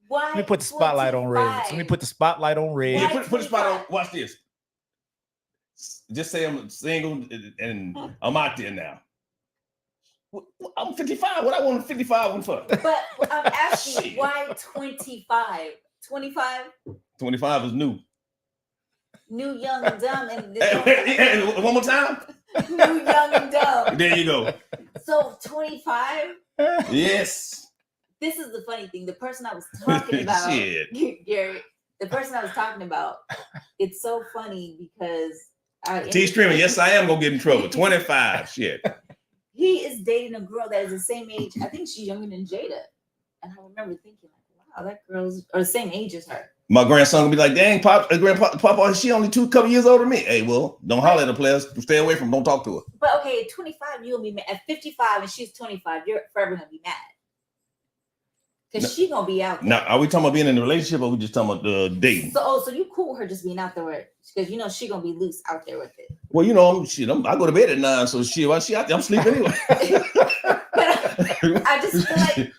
Why?
Let me put the spotlight on Reds. Let me put the spotlight on Reds.
Yeah, put the spot on. Watch this. Just say I'm single and I'm out there now. I'm 55. What I want 55 one for?
But I'm asking you, why 25? 25?
25 is new.
New, young, and dumb. And
one more time.
New, young, and dumb.
There you go.
So 25?
Yes.
This is the funny thing. The person I was talking about,
Shit.
Gary, the person I was talking about, it's so funny because
T streaming. Yes, I am gonna get in trouble. 25. Shit.
He is dating a girl that is the same age. I think she's younger than Jada. And I remember thinking, like, wow, that girl's or the same age as her.
My grandson will be like, dang, Papa, she only couple years older than me. Hey, well, don't holler at the players. Stay away from her. Don't talk to her.
But okay, at 25, you'll be mad. At 55 and she's 25, you're forever gonna be mad. Because she gonna be out there.
Now, are we talking about being in a relationship or we just talking about dating?
So you cool with her just being out there because you know she gonna be loose out there with it.
Well, you know, I go to bed at 9, so while she out there, I'm sleeping anyway.
I just feel like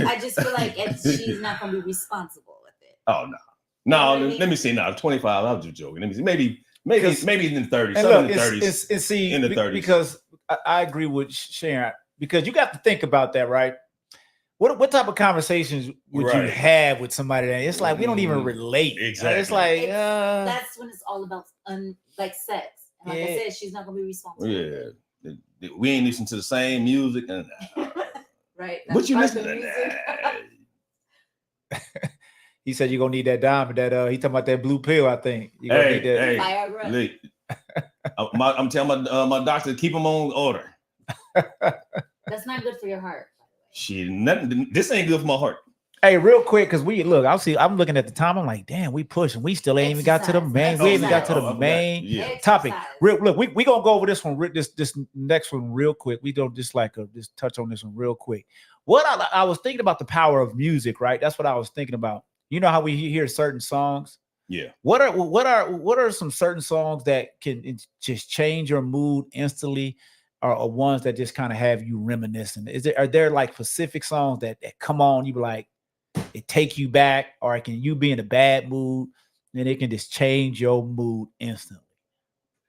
I just feel like she's not gonna be responsible with it.
Oh no. Let me see now. 25. I was just joking. Let me see. Maybe in the 30s. Some in the 30s.
It's see,
in the 30s.
Because I agree with Sharon. Because you got to think about that, right? What type of conversations would you
Right.
have with somebody that it's like we don't even relate?
Exactly.
It's like
That's when it's all about like sex. And like I
Yeah.
said, she's not gonna be responsible.
Yeah. We ain't listening to the same music. And
Right.
what you
That's
listening
the
to?
music.
he said you're gonna need that diamond. That he talking about that blue pill. I think you gonna need that.
Hey,
Viagra.
look, I'm telling my doctor to keep them on order.
That's not good for your heart.
This ain't good for my heart.
Hey, real quick, because I'm looking at the time. I'm like, damn, we pushing. We still ain't even got to the
Exercise.
main. We ain't even got to the
Oh,
main
yeah.
topic.
Exercise.
Look, we gonna go over this one. This next one real quick. We don't just touch on this one real quick. What I was thinking about the power of music, right? That's what I was thinking about. You know how we hear certain songs.
Yeah.
What are some certain songs that can just change your mood instantly, or ones that just kind of have you reminiscing? Are there like specific songs that come on, you be like, it take you back, or you be in a bad mood and it can just change your mood instantly?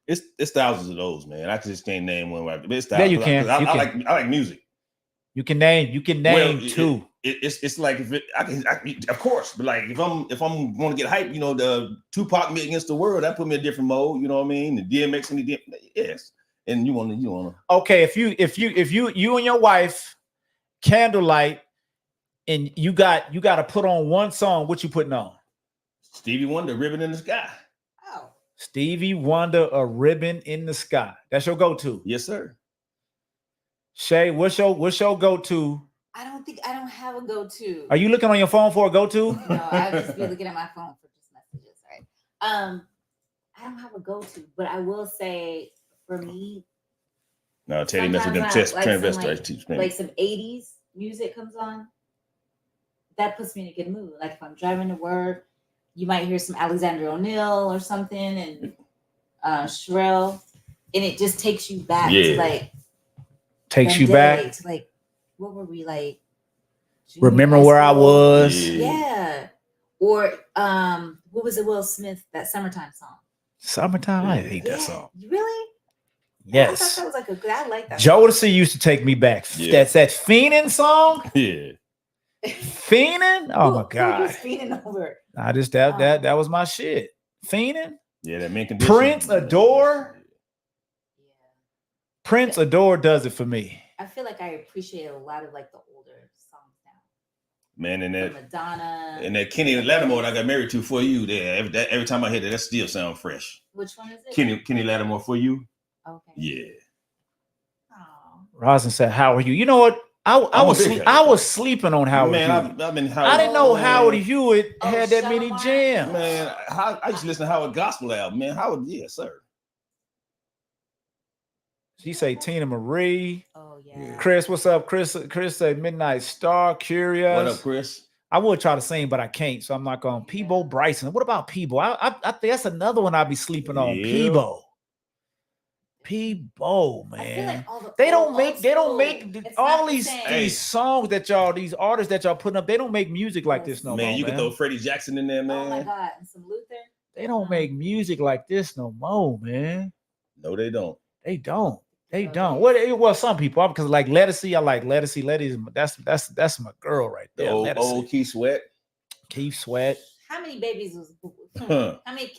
It's thousands of those, man. I just can't name one. Right. It's
Yeah, you can.
I like music.
You can name two.
It's like I can of course, but like if I'm going to get hyped, you know, the Tupac Me Against the World, that put me in a different mode. You know what I mean? The DMX and the yes. And you want to.
Okay, if you and your wife candlelight, and you got to put on one song, what you putting on?
Stevie Wonder, Ribbon in the Sky.
Oh.
Stevie Wonder, A Ribbon in the Sky. That's your go-to.
Yes, sir.
Shay, what's your go-to?
I don't have a go-to.
Are you looking on your phone for a go-to?
No, I'll just be looking at my phone for just messages, right? I don't have a go-to, but I will say for me,
No, Teddy messed with them
sometimes
chest transvestites.
like some 80s music comes on. That puts me in a good mood. Like if I'm driving to work, you might hear some Alexander O'Neal or something, and Shrell, and it just takes you back to like
takes you back
to like what were we like?
Remember where I was?
Yeah. Or what was it? Will Smith, that Summertime song.
Summertime. I hate that song.
Really?
Yes.
I thought that was like a good. I like that.
Jodeci used to take me back.
Yeah.
That's that Fiendin' song.
Yeah.
Fiendin'? Oh my God.
Who was Fiendin' over?
I just that was my shit. Fiendin'?
Yeah, that main condition.
Prince Adore. Prince Adore does it for me.
I feel like I appreciate a lot of like the older songs now.
Man, and that
Madonna.
And that Kenny Lattimore I got married to For You there. Every time I hear that still sound fresh.
Which one is it?
Kenny Lattimore For You.
Okay.
Yeah.
Oh.
Rosin said, "How are you?" You know what? I was sleeping on Howard Hewitt.
I've been Howard.
I didn't know Howard Hewitt had that many
Shalimar?
jams.
Man, I used to listen to Howard gospel album. Man, Howard, yes, sir.
She say Tina Marie.
Oh yeah.
Chris, what's up? Chris say Midnight Star, Curious.
What up, Chris?
I would try to sing, but I can't, so I'm not going. Peebo Bryson. What about Peebo? I think that's another one I'd be sleeping on.
Yeah.
Peebo, man.
I feel like all the
They
old
don't make
it's
all
not the
these
same.
songs that these artists that y'all putting up. They don't make music like this no
Man,
more.
you can throw Freddie Jackson in there,
Oh my
man.
God, and some Luther.
They don't make music like this no more, man.
No, they don't.
They don't. Well, some people, because like Lettucey, I like Lettucey. That's my girl right
The
there.
old Keith Sweat.
Keith Sweat.
How many babies was?
Huh.
How many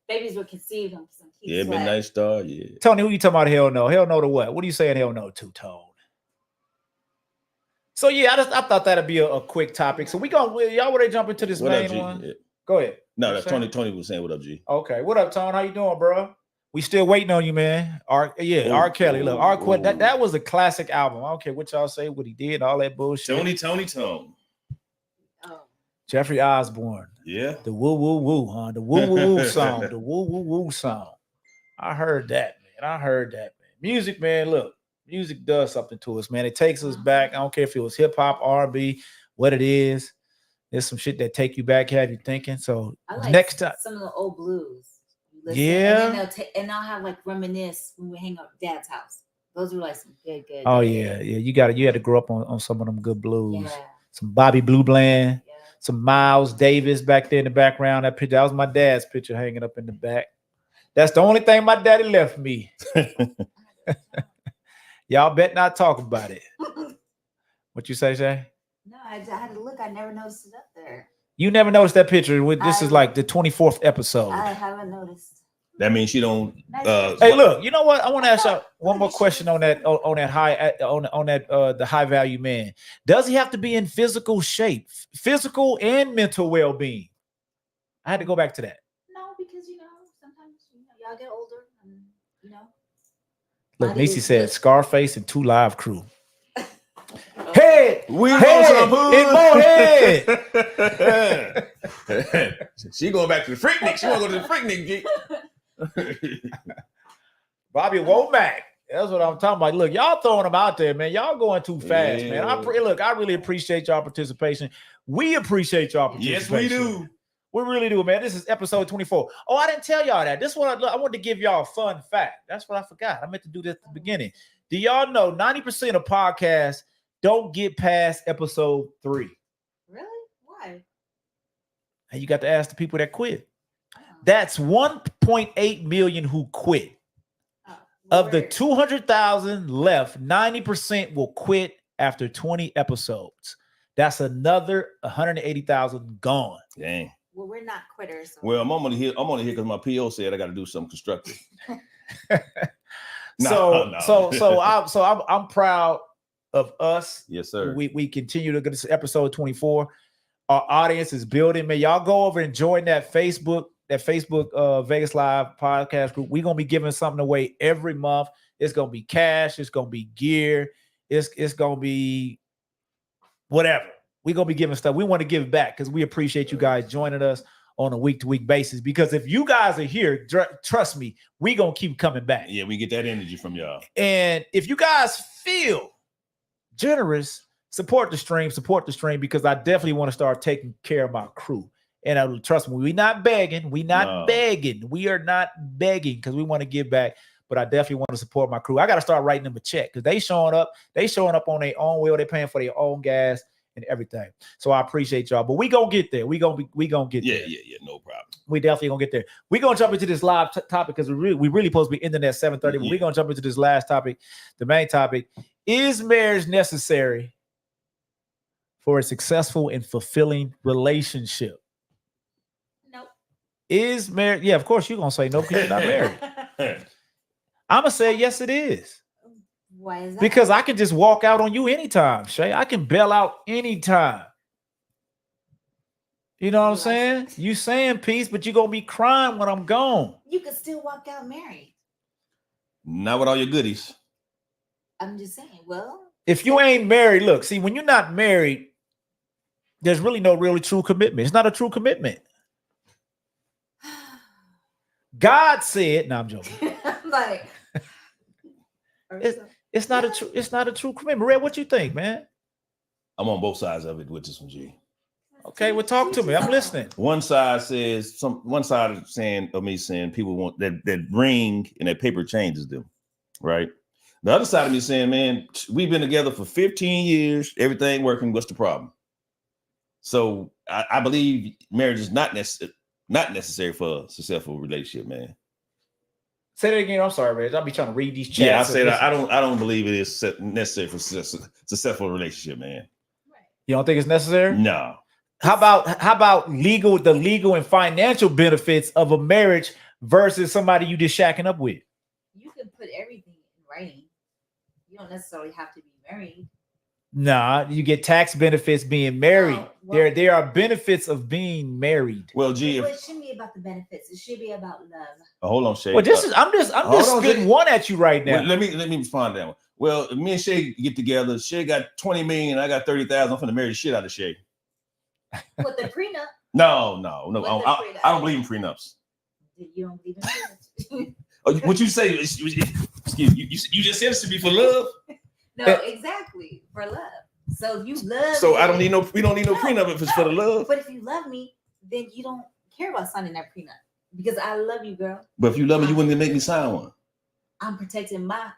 babies were conceived on some Keith
Yeah,
Sweat?
Midnight Star. Yeah.
Tony, who you talking about? Hell no. Hell no to what? What are you saying? Hell no to, Tone? So yeah, I thought that'd be a quick topic. So y'all want to jump into this
What
main
up, G?
one?
Yeah.
Go ahead.
No,
What
that's
you saying?
Tony was saying, what up, G?
Okay, what up, Tone? How you doing, bro? We still waiting on you, man. R Kelly. Look, that was a classic album. I don't care what y'all say, what he did, all that bullshit.
Tone.
Oh.
Jeffrey Osborne.
Yeah.
The woo woo woo, huh? The woo woo woo song. The woo woo woo song. I heard that, man. Music, man. Look, music does something to us, man. It takes us back. I don't care if it was hip hop, R&B, what it is. There's some shit that take you back, have you thinking. So
I like
next time,
some of the old blues. You listen,
Yeah.
and then they'll have like reminisce when we hang out at Dad's house. Those were like some good.
oh yeah. You had to grow up on some of them good blues.
Yeah.
Some Bobby Blue Bland,
Yeah.
some Miles Davis back there in the background. That picture, that was my dad's picture hanging up in the back. That's the only thing my daddy left me. Y'all bet not talk about it. What you say, Shay?
No, I had to look. I never noticed it up there.
You never noticed that picture. This is like the 24th episode.
I haven't noticed.
That means she don't.
Hey, look. You know what? I want to ask y'all one more question on that the high value man. Does he have to be in physical shape, physical and mental well being? I had to go back to that.
No, because sometimes y'all get older, and
Look, Niecy said Scarface and 2 Live Crew. Head, we head.
She going back to the Freaknik. She want to go to the Freaknik, G.
Bobby Womack. That's what I'm talking about. Look, y'all throwing them out there, man. Y'all going too fast, man. I really appreciate y'all participation. We appreciate y'all participation.
Yes, we do.
We really do, man. This is episode 24. Oh, I didn't tell y'all that. This one I wanted to give y'all a fun fact. That's what I forgot. I meant to do this at the beginning. Do y'all know 90% of podcasts don't get past episode 3?
Really? Why?
And you got to ask the people that quit. That's 1.8 million who quit. Of the 200,000 left, 90% will quit after 20 episodes. That's another 180,000 gone.
Dang.
Well, we're not quitters. So.
Well, I'm only here because my PO said I got to do something constructive.
I'm proud of us.
Yes, sir.
We continue to get this episode 24. Our audience is building. Man, y'all go over and join that Facebook Vegas Live podcast group. We're gonna be giving something away every month. It's gonna be cash, it's gonna be gear, it's gonna be whatever. We're gonna be giving stuff. We want to give back because we appreciate you guys joining us on a week-to-week basis. Because if you guys are here, trust me, we're gonna keep coming back.
Yeah, we get that energy from y'all.
And if you guys feel generous, support the stream because I definitely want to start taking care of my crew. And trust me, we're not begging. We are not begging because we want to give back. But I definitely want to support my crew. I got to start writing them a check because they showing up on their own will. They're paying for their own gas and everything. So I appreciate y'all. But we gonna get there. We gonna get there.
Yeah, no problem.
We definitely gonna get there. We're gonna jump into this live topic because we really supposed to be ending at 7:30. But we're gonna jump into this last topic, the main topic. Is marriage necessary for a successful and fulfilling relationship?
Nope.
Is marriage? Yeah, of course you're gonna say no because you're not married. I'm gonna say yes, it is.
Why is that?
Because I can just walk out on you anytime, Shay. I can bail out anytime. You know what I'm saying? You saying peace, but you're gonna be crying when I'm gone.
You could still walk out married.
Not with all your goodies.
I'm just saying, well.
If you ain't married, look, see, when you're not married, there's really no really true commitment. It's not a true commitment. God said, no, I'm joking.
I'm like,
it's not a true commitment. Red, what you think, man?
I'm on both sides of it with this one, G.
Okay, well, talk to me. I'm listening.
One side is saying people want that ring and that paper changes them, right? The other side of me saying, man, we've been together for 15 years, everything working. What's the problem? So I believe marriage is not necessary for a successful relationship, man.
Say that again. I'm sorry, Reg. I'll be trying to read these chats.
Yeah, I say that I don't believe it is necessary for a successful relationship, man.
You don't think it's necessary?
No.
How about the legal and financial benefits of a marriage versus somebody you just shacking up with?
You can put everything in writing. You don't necessarily have to be married.
Nah, you get tax benefits being married.
Oh, well,
there are benefits of being married.
Well, G,
it shouldn't be about the benefits. It should be about love.
Hold on, Shay.
Well, I'm just spitting one at you right now.
Well, let me respond to that one. Well, if me and Shay get together, Shay got 20 million, I got 30,000. I'm finna marry the shit out of Shay.
With the prenup?
No. I don't believe in prenups.
You don't believe in prenups?
What you say? Excuse you just said it should be for love.
No, exactly, for love. So if you love,
so I don't need no. We don't need no prenup if it's for the love.
But if you love me, then you don't care about signing that prenup because I love you, girl.
But if you love me, you wouldn't make me sign one.
I'm protecting my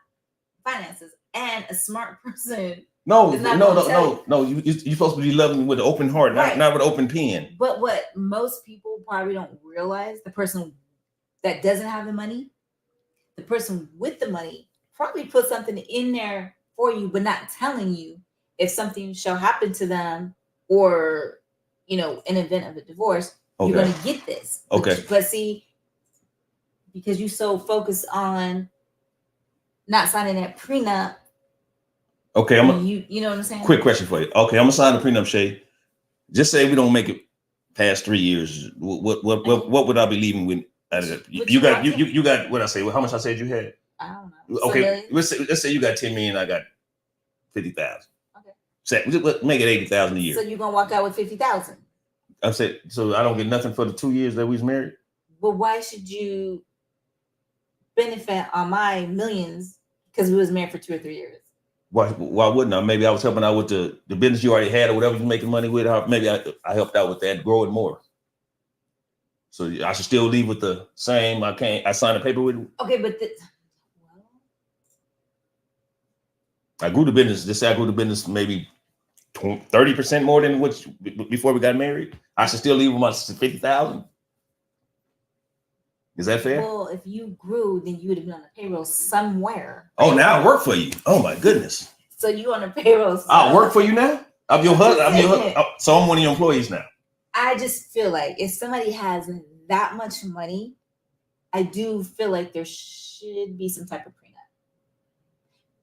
finances, and a smart person.
No. You're supposed to be loving with an open heart,
right.
not with an open pen.
But what most people probably don't realize, the person that doesn't have the money, the person with the money probably put something in there for you, but not telling you if something shall happen to them, or in event of a divorce, you're
Okay.
gonna get this.
Okay.
But see, because you so focused on not signing that prenup,
Okay,
you know what I'm saying?
quick question for you. Okay, I'm gonna sign the prenup, Shay. Just say we don't make it past 3 years. What would I be leaving with? You got what I say? How much I said you had?
I don't know.
Okay, let's say you got 10 million. I got 50,000.
Okay.
Say make it 80,000 a year.
So you're gonna walk out with 50,000.
I'm saying, so I don't get nothing for the 2 years that we was married.
But why should you benefit on my millions because we was married for 2 or 3 years?
Why wouldn't I? Maybe I was helping out with the business you already had or whatever you're making money with. Maybe I helped out with that, grow it more. So I should still leave with the same. I signed a paper with.
Okay, but
I grew the business. Just say I grew the business maybe 30% more than what before we got married. I should still leave with my 50,000. Is that fair?
Well, if you grew, then you would have been on the payroll somewhere.
Oh, now I work for you. Oh my goodness.
So you on the payroll.
I work for you now. I'm your husband. So I'm one of your employees now.
I just feel like if somebody has that much money, I do feel like there should be some type of prenup,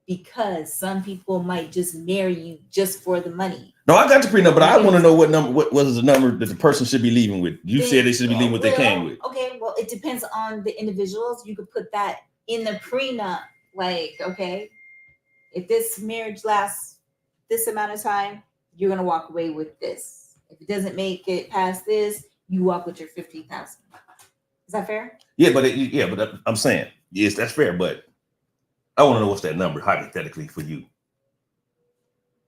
because some people might just marry you just for the money.
No, I got the prenup, but I want to know what was the number that the person should be leaving with. You said they should be leaving what they came with.
Okay, well, it depends on the individuals. You could put that in the prenup, like, okay, if this marriage lasts this amount of time, you're gonna walk away with this. If it doesn't make it past this, you walk with your 50,000. Is that fair?
Yeah, but I'm saying yes, that's fair. But I want to know what's that number hypothetically for you.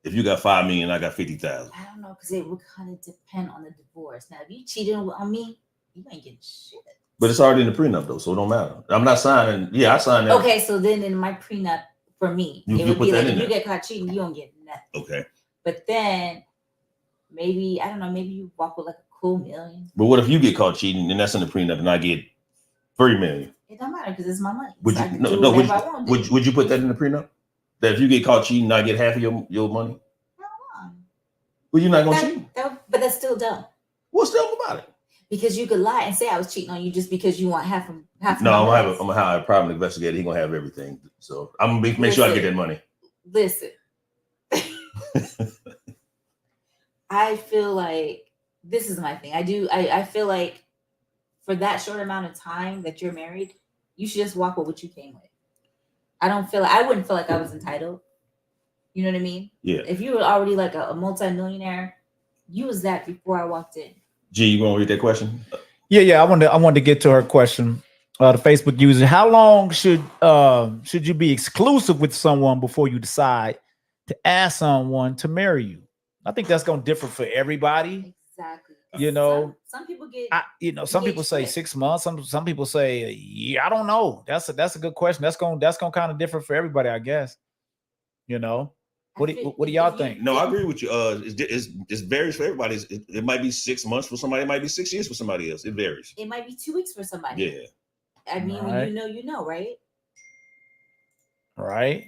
If you got 5 million, I got 50,000.
I don't know, because it would kind of depend on the divorce. Now, if you cheated on me, you ain't getting shit.
But it's already in the prenup though, so it don't matter. I'm not signing. Yeah, I signed that.
Okay, so then in my prenup for me, it would be like if you get caught cheating, you don't get nothing.
Okay.
But then maybe, I don't know, maybe you walk with like a cool $1 million.
But what if you get caught cheating and that's in the prenup and I get 3 million?
It don't matter because it's my money.
Would
so
you would you put that in the prenup? That if you get caught cheating, I get half of your money? Well, you're not gonna cheat.
But that's still dumb.
What's dumb about it?
Because you could lie and say I was cheating on you just because you want half.
No, I'm gonna hire a private investigator. He's gonna have everything. So I'm gonna make sure I get that money.
Listen, I feel like this is my thing. I feel like for that short amount of time that you're married, you should just walk with what you came with. I wouldn't feel like I was entitled. You know what I mean?
Yeah.
If you were already like a multi-millionaire, you was that before I walked in.
G, you want to read that question?
Yeah. I wanted to get to her question. The Facebook user: how long should you be exclusive with someone before you decide to ask someone to marry you? I think that's going to differ for everybody.
Exactly.
Some
people get.
Some people say 6 months. Some people say I don't know. That's a good question. That's going kind of differ for everybody, I guess. What do y'all think?
No, I agree with you. It varies for everybody. It might be 6 months for somebody. It might be 6 years for somebody else. It varies.
It might be 2 weeks for somebody.
Yeah.
I mean, when you know, right?
Right.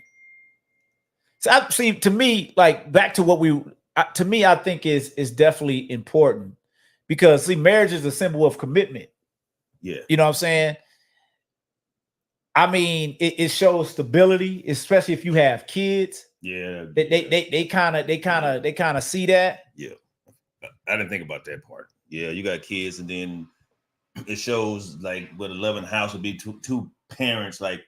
So to me, like back to what I think is definitely important, because marriage is a symbol of commitment.
Yeah.
You know what I'm saying? I mean, it shows stability, especially if you have kids.
Yeah.
They kind of see that.
Yeah. I didn't think about that part. Yeah, you got kids, and then it shows like what a loving house would be. Two parents, like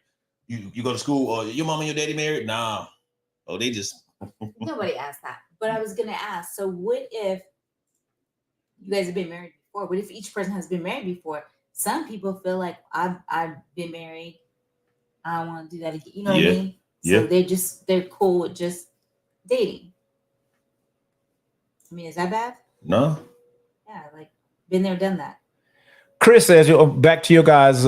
you go to school, or your mom and your daddy married? Nah. Oh, they just
nobody asked that. But I was gonna ask, so what if you guys have been married before? What if each person has been married before? Some people feel like I've been married. I don't want to do that again. You know what I mean? So they're cool with just dating. I mean, is that bad?
No.
Yeah, like been there, done that.
Chris says, back to your guys'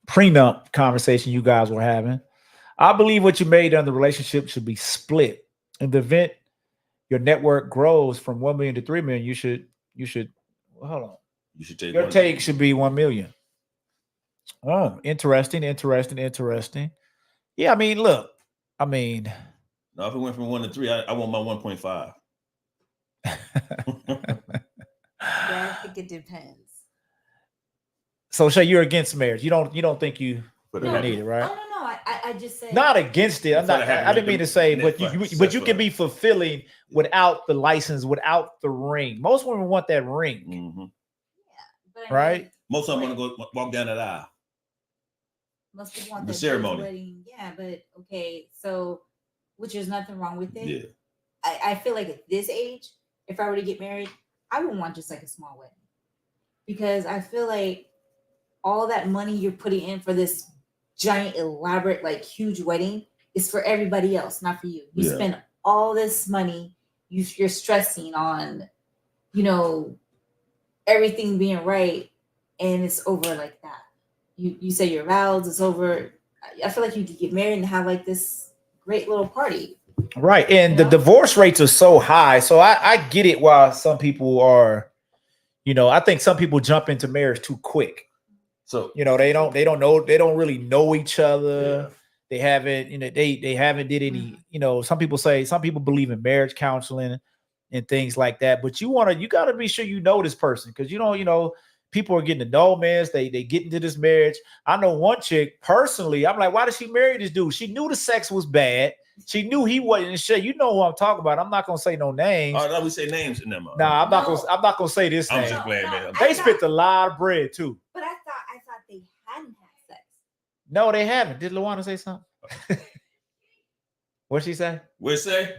prenup conversation you guys were having. I believe what you made on the relationship should be split. In the event your network grows from 1 million to 3 million, you should hold on.
You should take
your take should be 1 million. Oh, interesting. Yeah, I mean, look,
No, if it went from 1 to 3, I want my 1.5.
Yeah, I think it depends.
So Shay, you're against marriage. You don't think you
No.
need it, right?
Oh no, I just said
Not against it. I'm not. I didn't mean to say, but you can be fulfilling without the license, without the ring. Most women want that ring,
but I
right?
mean,
Most of them want to go walk down that aisle.
most people want
The
that
ceremony.
wedding. Yeah, but okay, so which there's nothing wrong with it.
Yeah.
I feel like at this age, if I were to get married, I would want just like a small wedding. Because I feel like all that money you're putting in for this giant, elaborate, like huge wedding is for everybody else, not for you. You spend all this money, you're stressing on, everything being right, and it's over like that. You say your vows, it's over. I feel like you could get married and have like this great little party.
Right. And the divorce rates are so high. So I get it why some people are, I think some people jump into marriage too quick.
So
they don't really know each other. Yeah. They haven't, they haven't did any, some people believe in marriage counseling and things like that. But you gotta be sure you know this person, because people are getting to know, man. They get into this marriage. I know one chick personally, I'm like, why did she marry this dude? She knew the sex was bad. She knew he wasn't shit. You know who I'm talking about. I'm not gonna say no names.
Oh, no, we say names in them.
Nah, I'm not gonna say this name.
I'm just playing, man.
They spent a lot of bread too.
But I thought they hadn't had sex.
No, they haven't. Did Luana say something? What'd she say?
What'd she say?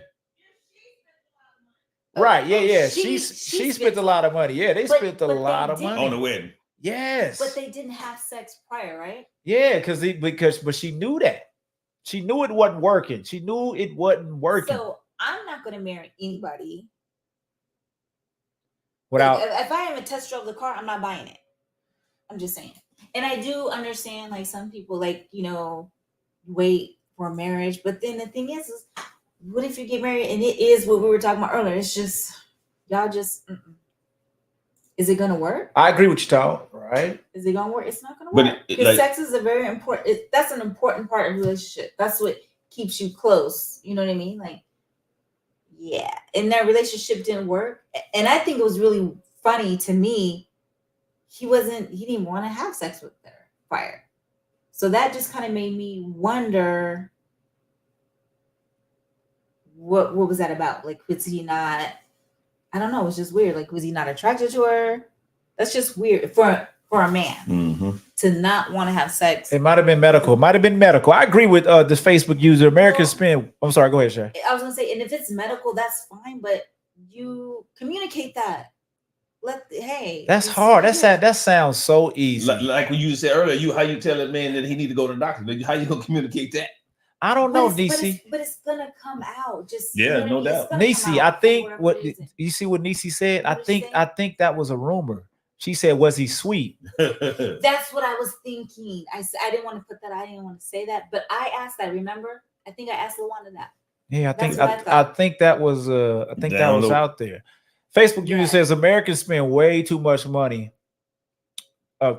Right, yeah. She spent a lot of money. Yeah, they spent a lot of money
on the wedding.
Yes,
but they didn't have sex prior, right?
Yeah, but she knew that. She knew it wasn't working. She knew it wasn't working.
So I'm not going to marry anybody
without.
If I have a test drive of the car, I'm not buying it. I'm just saying. And I do understand, like, some people wait for marriage, but then the thing is what if you get married and it is what we were talking about earlier? It's just y'all just. Is it gonna work?
I agree with you, Tom. Right?
Is it gonna work? It's not gonna work. Because sex is a very important. That's an important part of a relationship. That's what keeps you close. You know what I mean? Like, yeah. And that relationship didn't work, and I think it was really funny to me. He didn't want to have sex with her prior, so that just kind of made me wonder what was that about? Like, was he not? I don't know. It was just weird. Like, was he not attracted to her? That's just weird for a man to not want to have sex.
It might have been medical. I agree with this Facebook user, American Spin. I'm sorry. Go ahead, Shay.
I was gonna say, and if it's medical, that's fine. But you communicate that.
That's hard. That sounds so easy.
Like when you said earlier, how you tell a man that he need to go to the doctor? How you gonna communicate that?
I don't know, Nisi.
But it's gonna come out. Just
no doubt.
Nisi, I think what you see what Nisi said. I think that was a rumor. She said, "Was he sweet?"
That's what I was thinking. I didn't want to put that. I didn't want to say that, but I asked that. Remember? I think I asked Luana that.
Yeah, I think that was out there. Facebook user says Americans spend way too much money,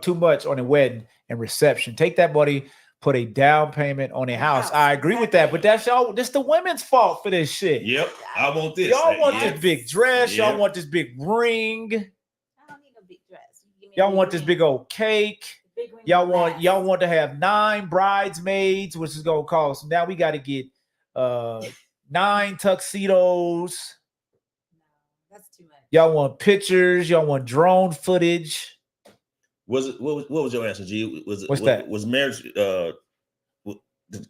too much on a wedding and reception. Take that money. Put a down payment on a house. I agree with that, but that's the women's fault for this shit.
Yep, I want this.
Y'all want this big dress. Yep. Y'all want this big ring.
I don't need no big dress.
Y'all want this big old cake. Y'all want to have 9 bridesmaids, which is gonna cost. Now we got to get 9 tuxedos.
No, that's too much.
Y'all want pictures. Y'all want drone footage.
What was your answer, G? Was marriage to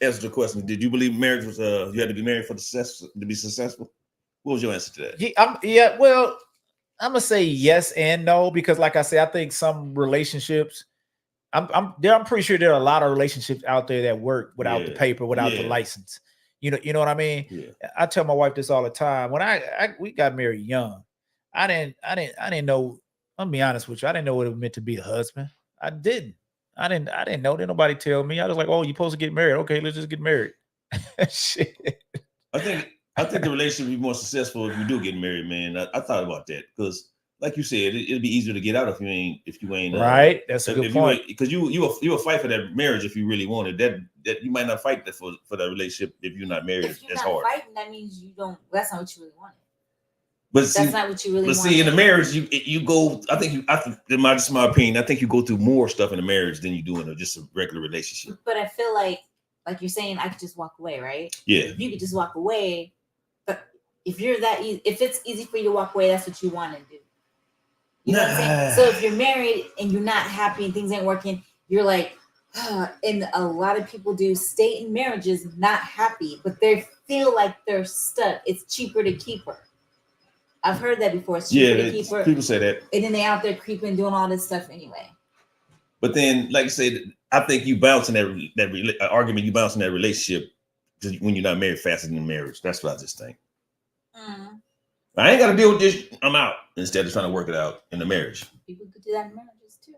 answer the question? Did you believe marriage was you had to be married to be successful? What was your answer to that?
Well, I'm gonna say yes and no, because like I said, I think some relationships, I'm pretty sure there are a lot of relationships out there that work without the paper, without the license. You know what I mean? Yeah. I tell my wife this all the time. When we got married young, I didn't know. I'll be honest with you. I didn't know what it meant to be a husband. I didn't know. Didn't nobody tell me. I was like, oh, you're supposed to get married. Okay, let's just get married. Shit.
I think the relationship will be more successful if you do get married, man. I thought about that because like you said, it'd be easier to get out if you ain't
right. That's a good point.
Because you will fight for that marriage if you really wanted that. You might not fight that for that relationship if you're not married.
If you're
as
not
hard.
fighting, that means you don't. That's not what you really wanted.
But
that's not what you really wanted.
But see, in the marriage, you go. I think in my opinion, I think you go through more stuff in a marriage than you do in just a regular relationship.
But I feel like you're saying, I could just walk away, right?
Yeah.
If you could just walk away, but if you're that easy, if it's easy for you to walk away, that's what you want to do. You know what I'm saying? So if you're married and you're not happy and things ain't working, you're like, and a lot of people do stay in marriages not happy, but they feel like they're stuck. It's cheaper to keep her. I've heard that before. It's cheaper to keep her.
People say that.
And then they out there creeping, doing all this stuff anyway.
But then, like I said, I think you bounce in that argument, you bounce in that relationship when you're not married faster than marriage. That's what I just think. I ain't got to deal with this. I'm out instead of trying to work it out in the marriage.
People could do that in marriages too.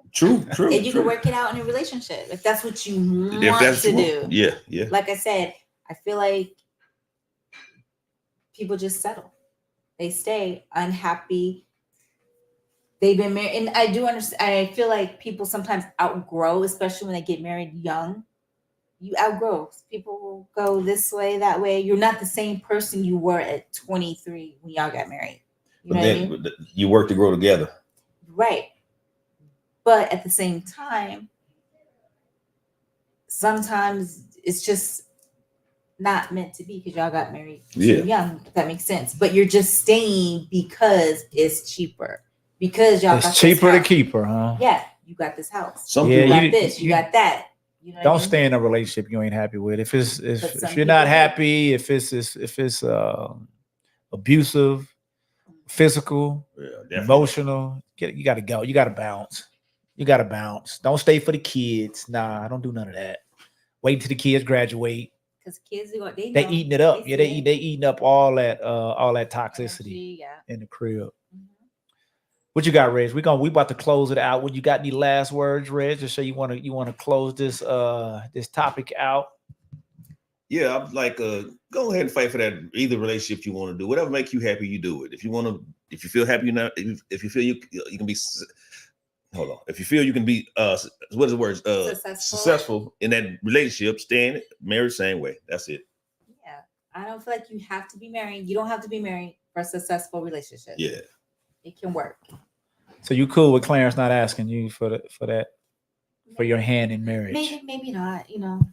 True.
And you can work it out in a relationship if that's what you want to do.
Yeah.
Like I said, I feel like people just settle. They stay unhappy. They've been married, and I do understand. I feel like people sometimes outgrow, especially when they get married young. You outgrow. People will go this way, that way. You're not the same person you were at 23 when y'all got married. You know what I mean?
You work to grow together.
Right. But at the same time, sometimes it's just not meant to be because y'all got married too young, if that makes sense. But you're just staying because it's cheaper. Because y'all
it's cheaper to keep her, huh?
Yeah, you got this house.
You
got this, you got that. You know
don't stay in a relationship you ain't happy with. If you're not happy, if it's abusive, physical, emotional, you got to go. You got to bounce. You got to bounce. Don't stay for the kids. Nah, don't do none of that. Wait until the kids graduate.
Because kids
they eating it up. They eating up all that toxicity in the crib. What you got, Reg? We about to close it out. What you got? Any last words, Reg? Just so you want to close this this topic out.
Yeah, I'm like, go ahead and fight for that either relationship you want to do. Whatever makes you happy, you do it. If you feel happy, if you feel you can be, hold on. If you feel you can be, what is the word? Successful in that relationship, stay in it. Married, same way. That's it.
Yeah, I don't feel like you have to be married. You don't have to be married for a successful relationship.
Yeah.
It can work.
So you cool with Clarence not asking you for your hand in marriage?
Maybe not. You know.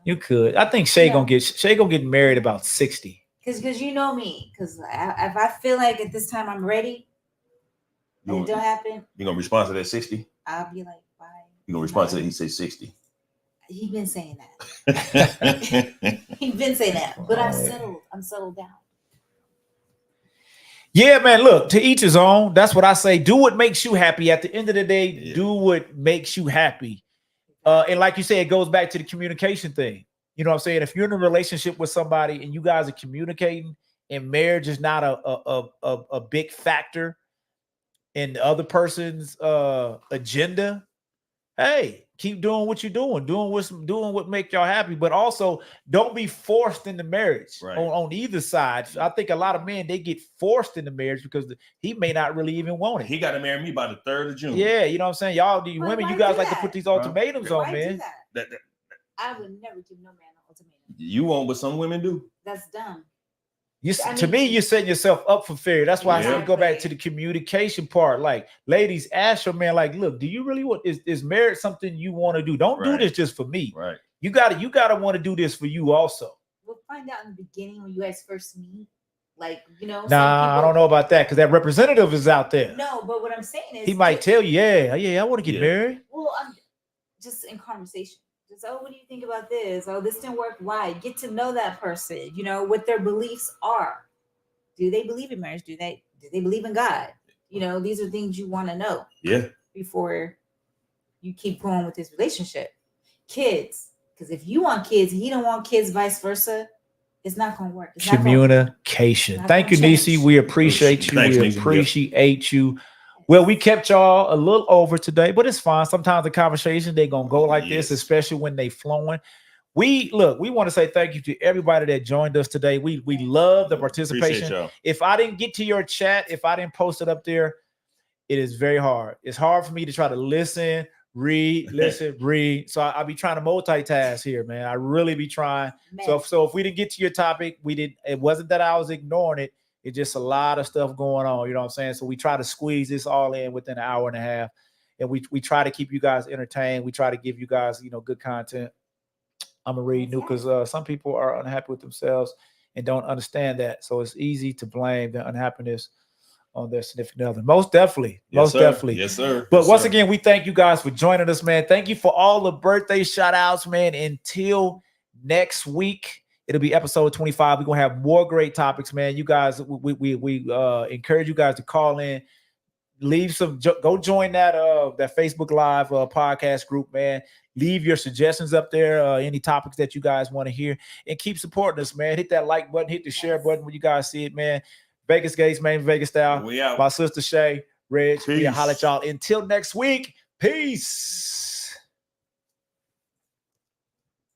You could. I think Shay gonna get married about 60.
Because you know me. Because if I feel like at this time I'm ready, and it don't happen.
You gonna respond to that 60?
I'll be like, bye.
You gonna respond to that? He said 60.
He's been saying that. He's been saying that. But I'm settled down.
Yeah, man, look, to each his own. That's what I say. Do what makes you happy. At the end of the day, do what makes you happy. And like you say, it goes back to the communication thing. You know what I'm saying? If you're in a relationship with somebody and you guys are communicating and marriage is not a big factor in the other person's agenda, hey, keep doing what you're doing what make y'all happy, but also don't be forced into marriage on either side. I think a lot of men, they get forced into marriage because he may not really even want it.
He got to marry me by the 3rd of June.
Yeah, you know what I'm saying? Y'all, the women, you guys like to put these ultimatums on, man.
I would never give no man an ultimatum.
You won't, but some women do.
That's dumb.
To me, you're setting yourself up for failure. That's why I said go back to the communication part. Like, ladies, ask your man, like, look, do you really want is marriage something you want to do? Don't do this just for me.
Right.
You gotta want to do this for you also.
We'll find out in the beginning when you guys first meet. Like, you know,
I don't know about that because that representative is out there.
No, but what I'm saying is
he might tell you, I want to get married.
Well, I'm just in conversation. Just, what do you think about this? Oh, this didn't work. Why? Get to know that person, you know, what their beliefs are. Do they believe in marriage? Do they believe in God? You know, these are things you want to know.
Yeah. Before
you keep going with this relationship. Kids, because if you want kids and he don't want kids, vice versa, it's not going to work.
Communication. Thank you, Nisi. We appreciate you.
Thanks,
we
Nisi.
appreciate you. Well, we kept y'all a little over today, but it's fine. Sometimes the conversation, they're going to go like this, especially when they flowing. We want to say thank you to everybody that joined us today. We love the participation. If I didn't get to your chat, if I didn't post it up there, it is very hard. It's hard for me to try to listen, read, read. So I be trying to multitask here, man. I really be trying.
Man.
So if we didn't get to your topic, we didn't. It wasn't that I was ignoring it. It's just a lot of stuff going on. You know what I'm saying? So we try to squeeze this all in within an hour and a half, and we try to keep you guys entertained. We try to give you guys, good content. I'm gonna read new because some people are unhappy with themselves and don't understand that. So it's easy to blame the unhappiness on their significant other. Most definitely.
Yes, sir.
Definitely.
Yes, sir.
But
Yes,
once
sir.
again, we thank you guys for joining us, man. Thank you for all the birthday shout outs, man. Until next week, it'll be episode 25. We're gonna have more great topics, man. You guys, we encourage you guys to call in, leave some, go join that Facebook Live podcast group, man. Leave your suggestions up there, any topics that you guys want to hear, and keep supporting us, man. Hit that like button, hit the share button when you guys see it, man. Vegas Gates, man, Vegas Style.
We out.
My sister Shay, Reg, we
Peace.
holler at y'all. Until next week, peace.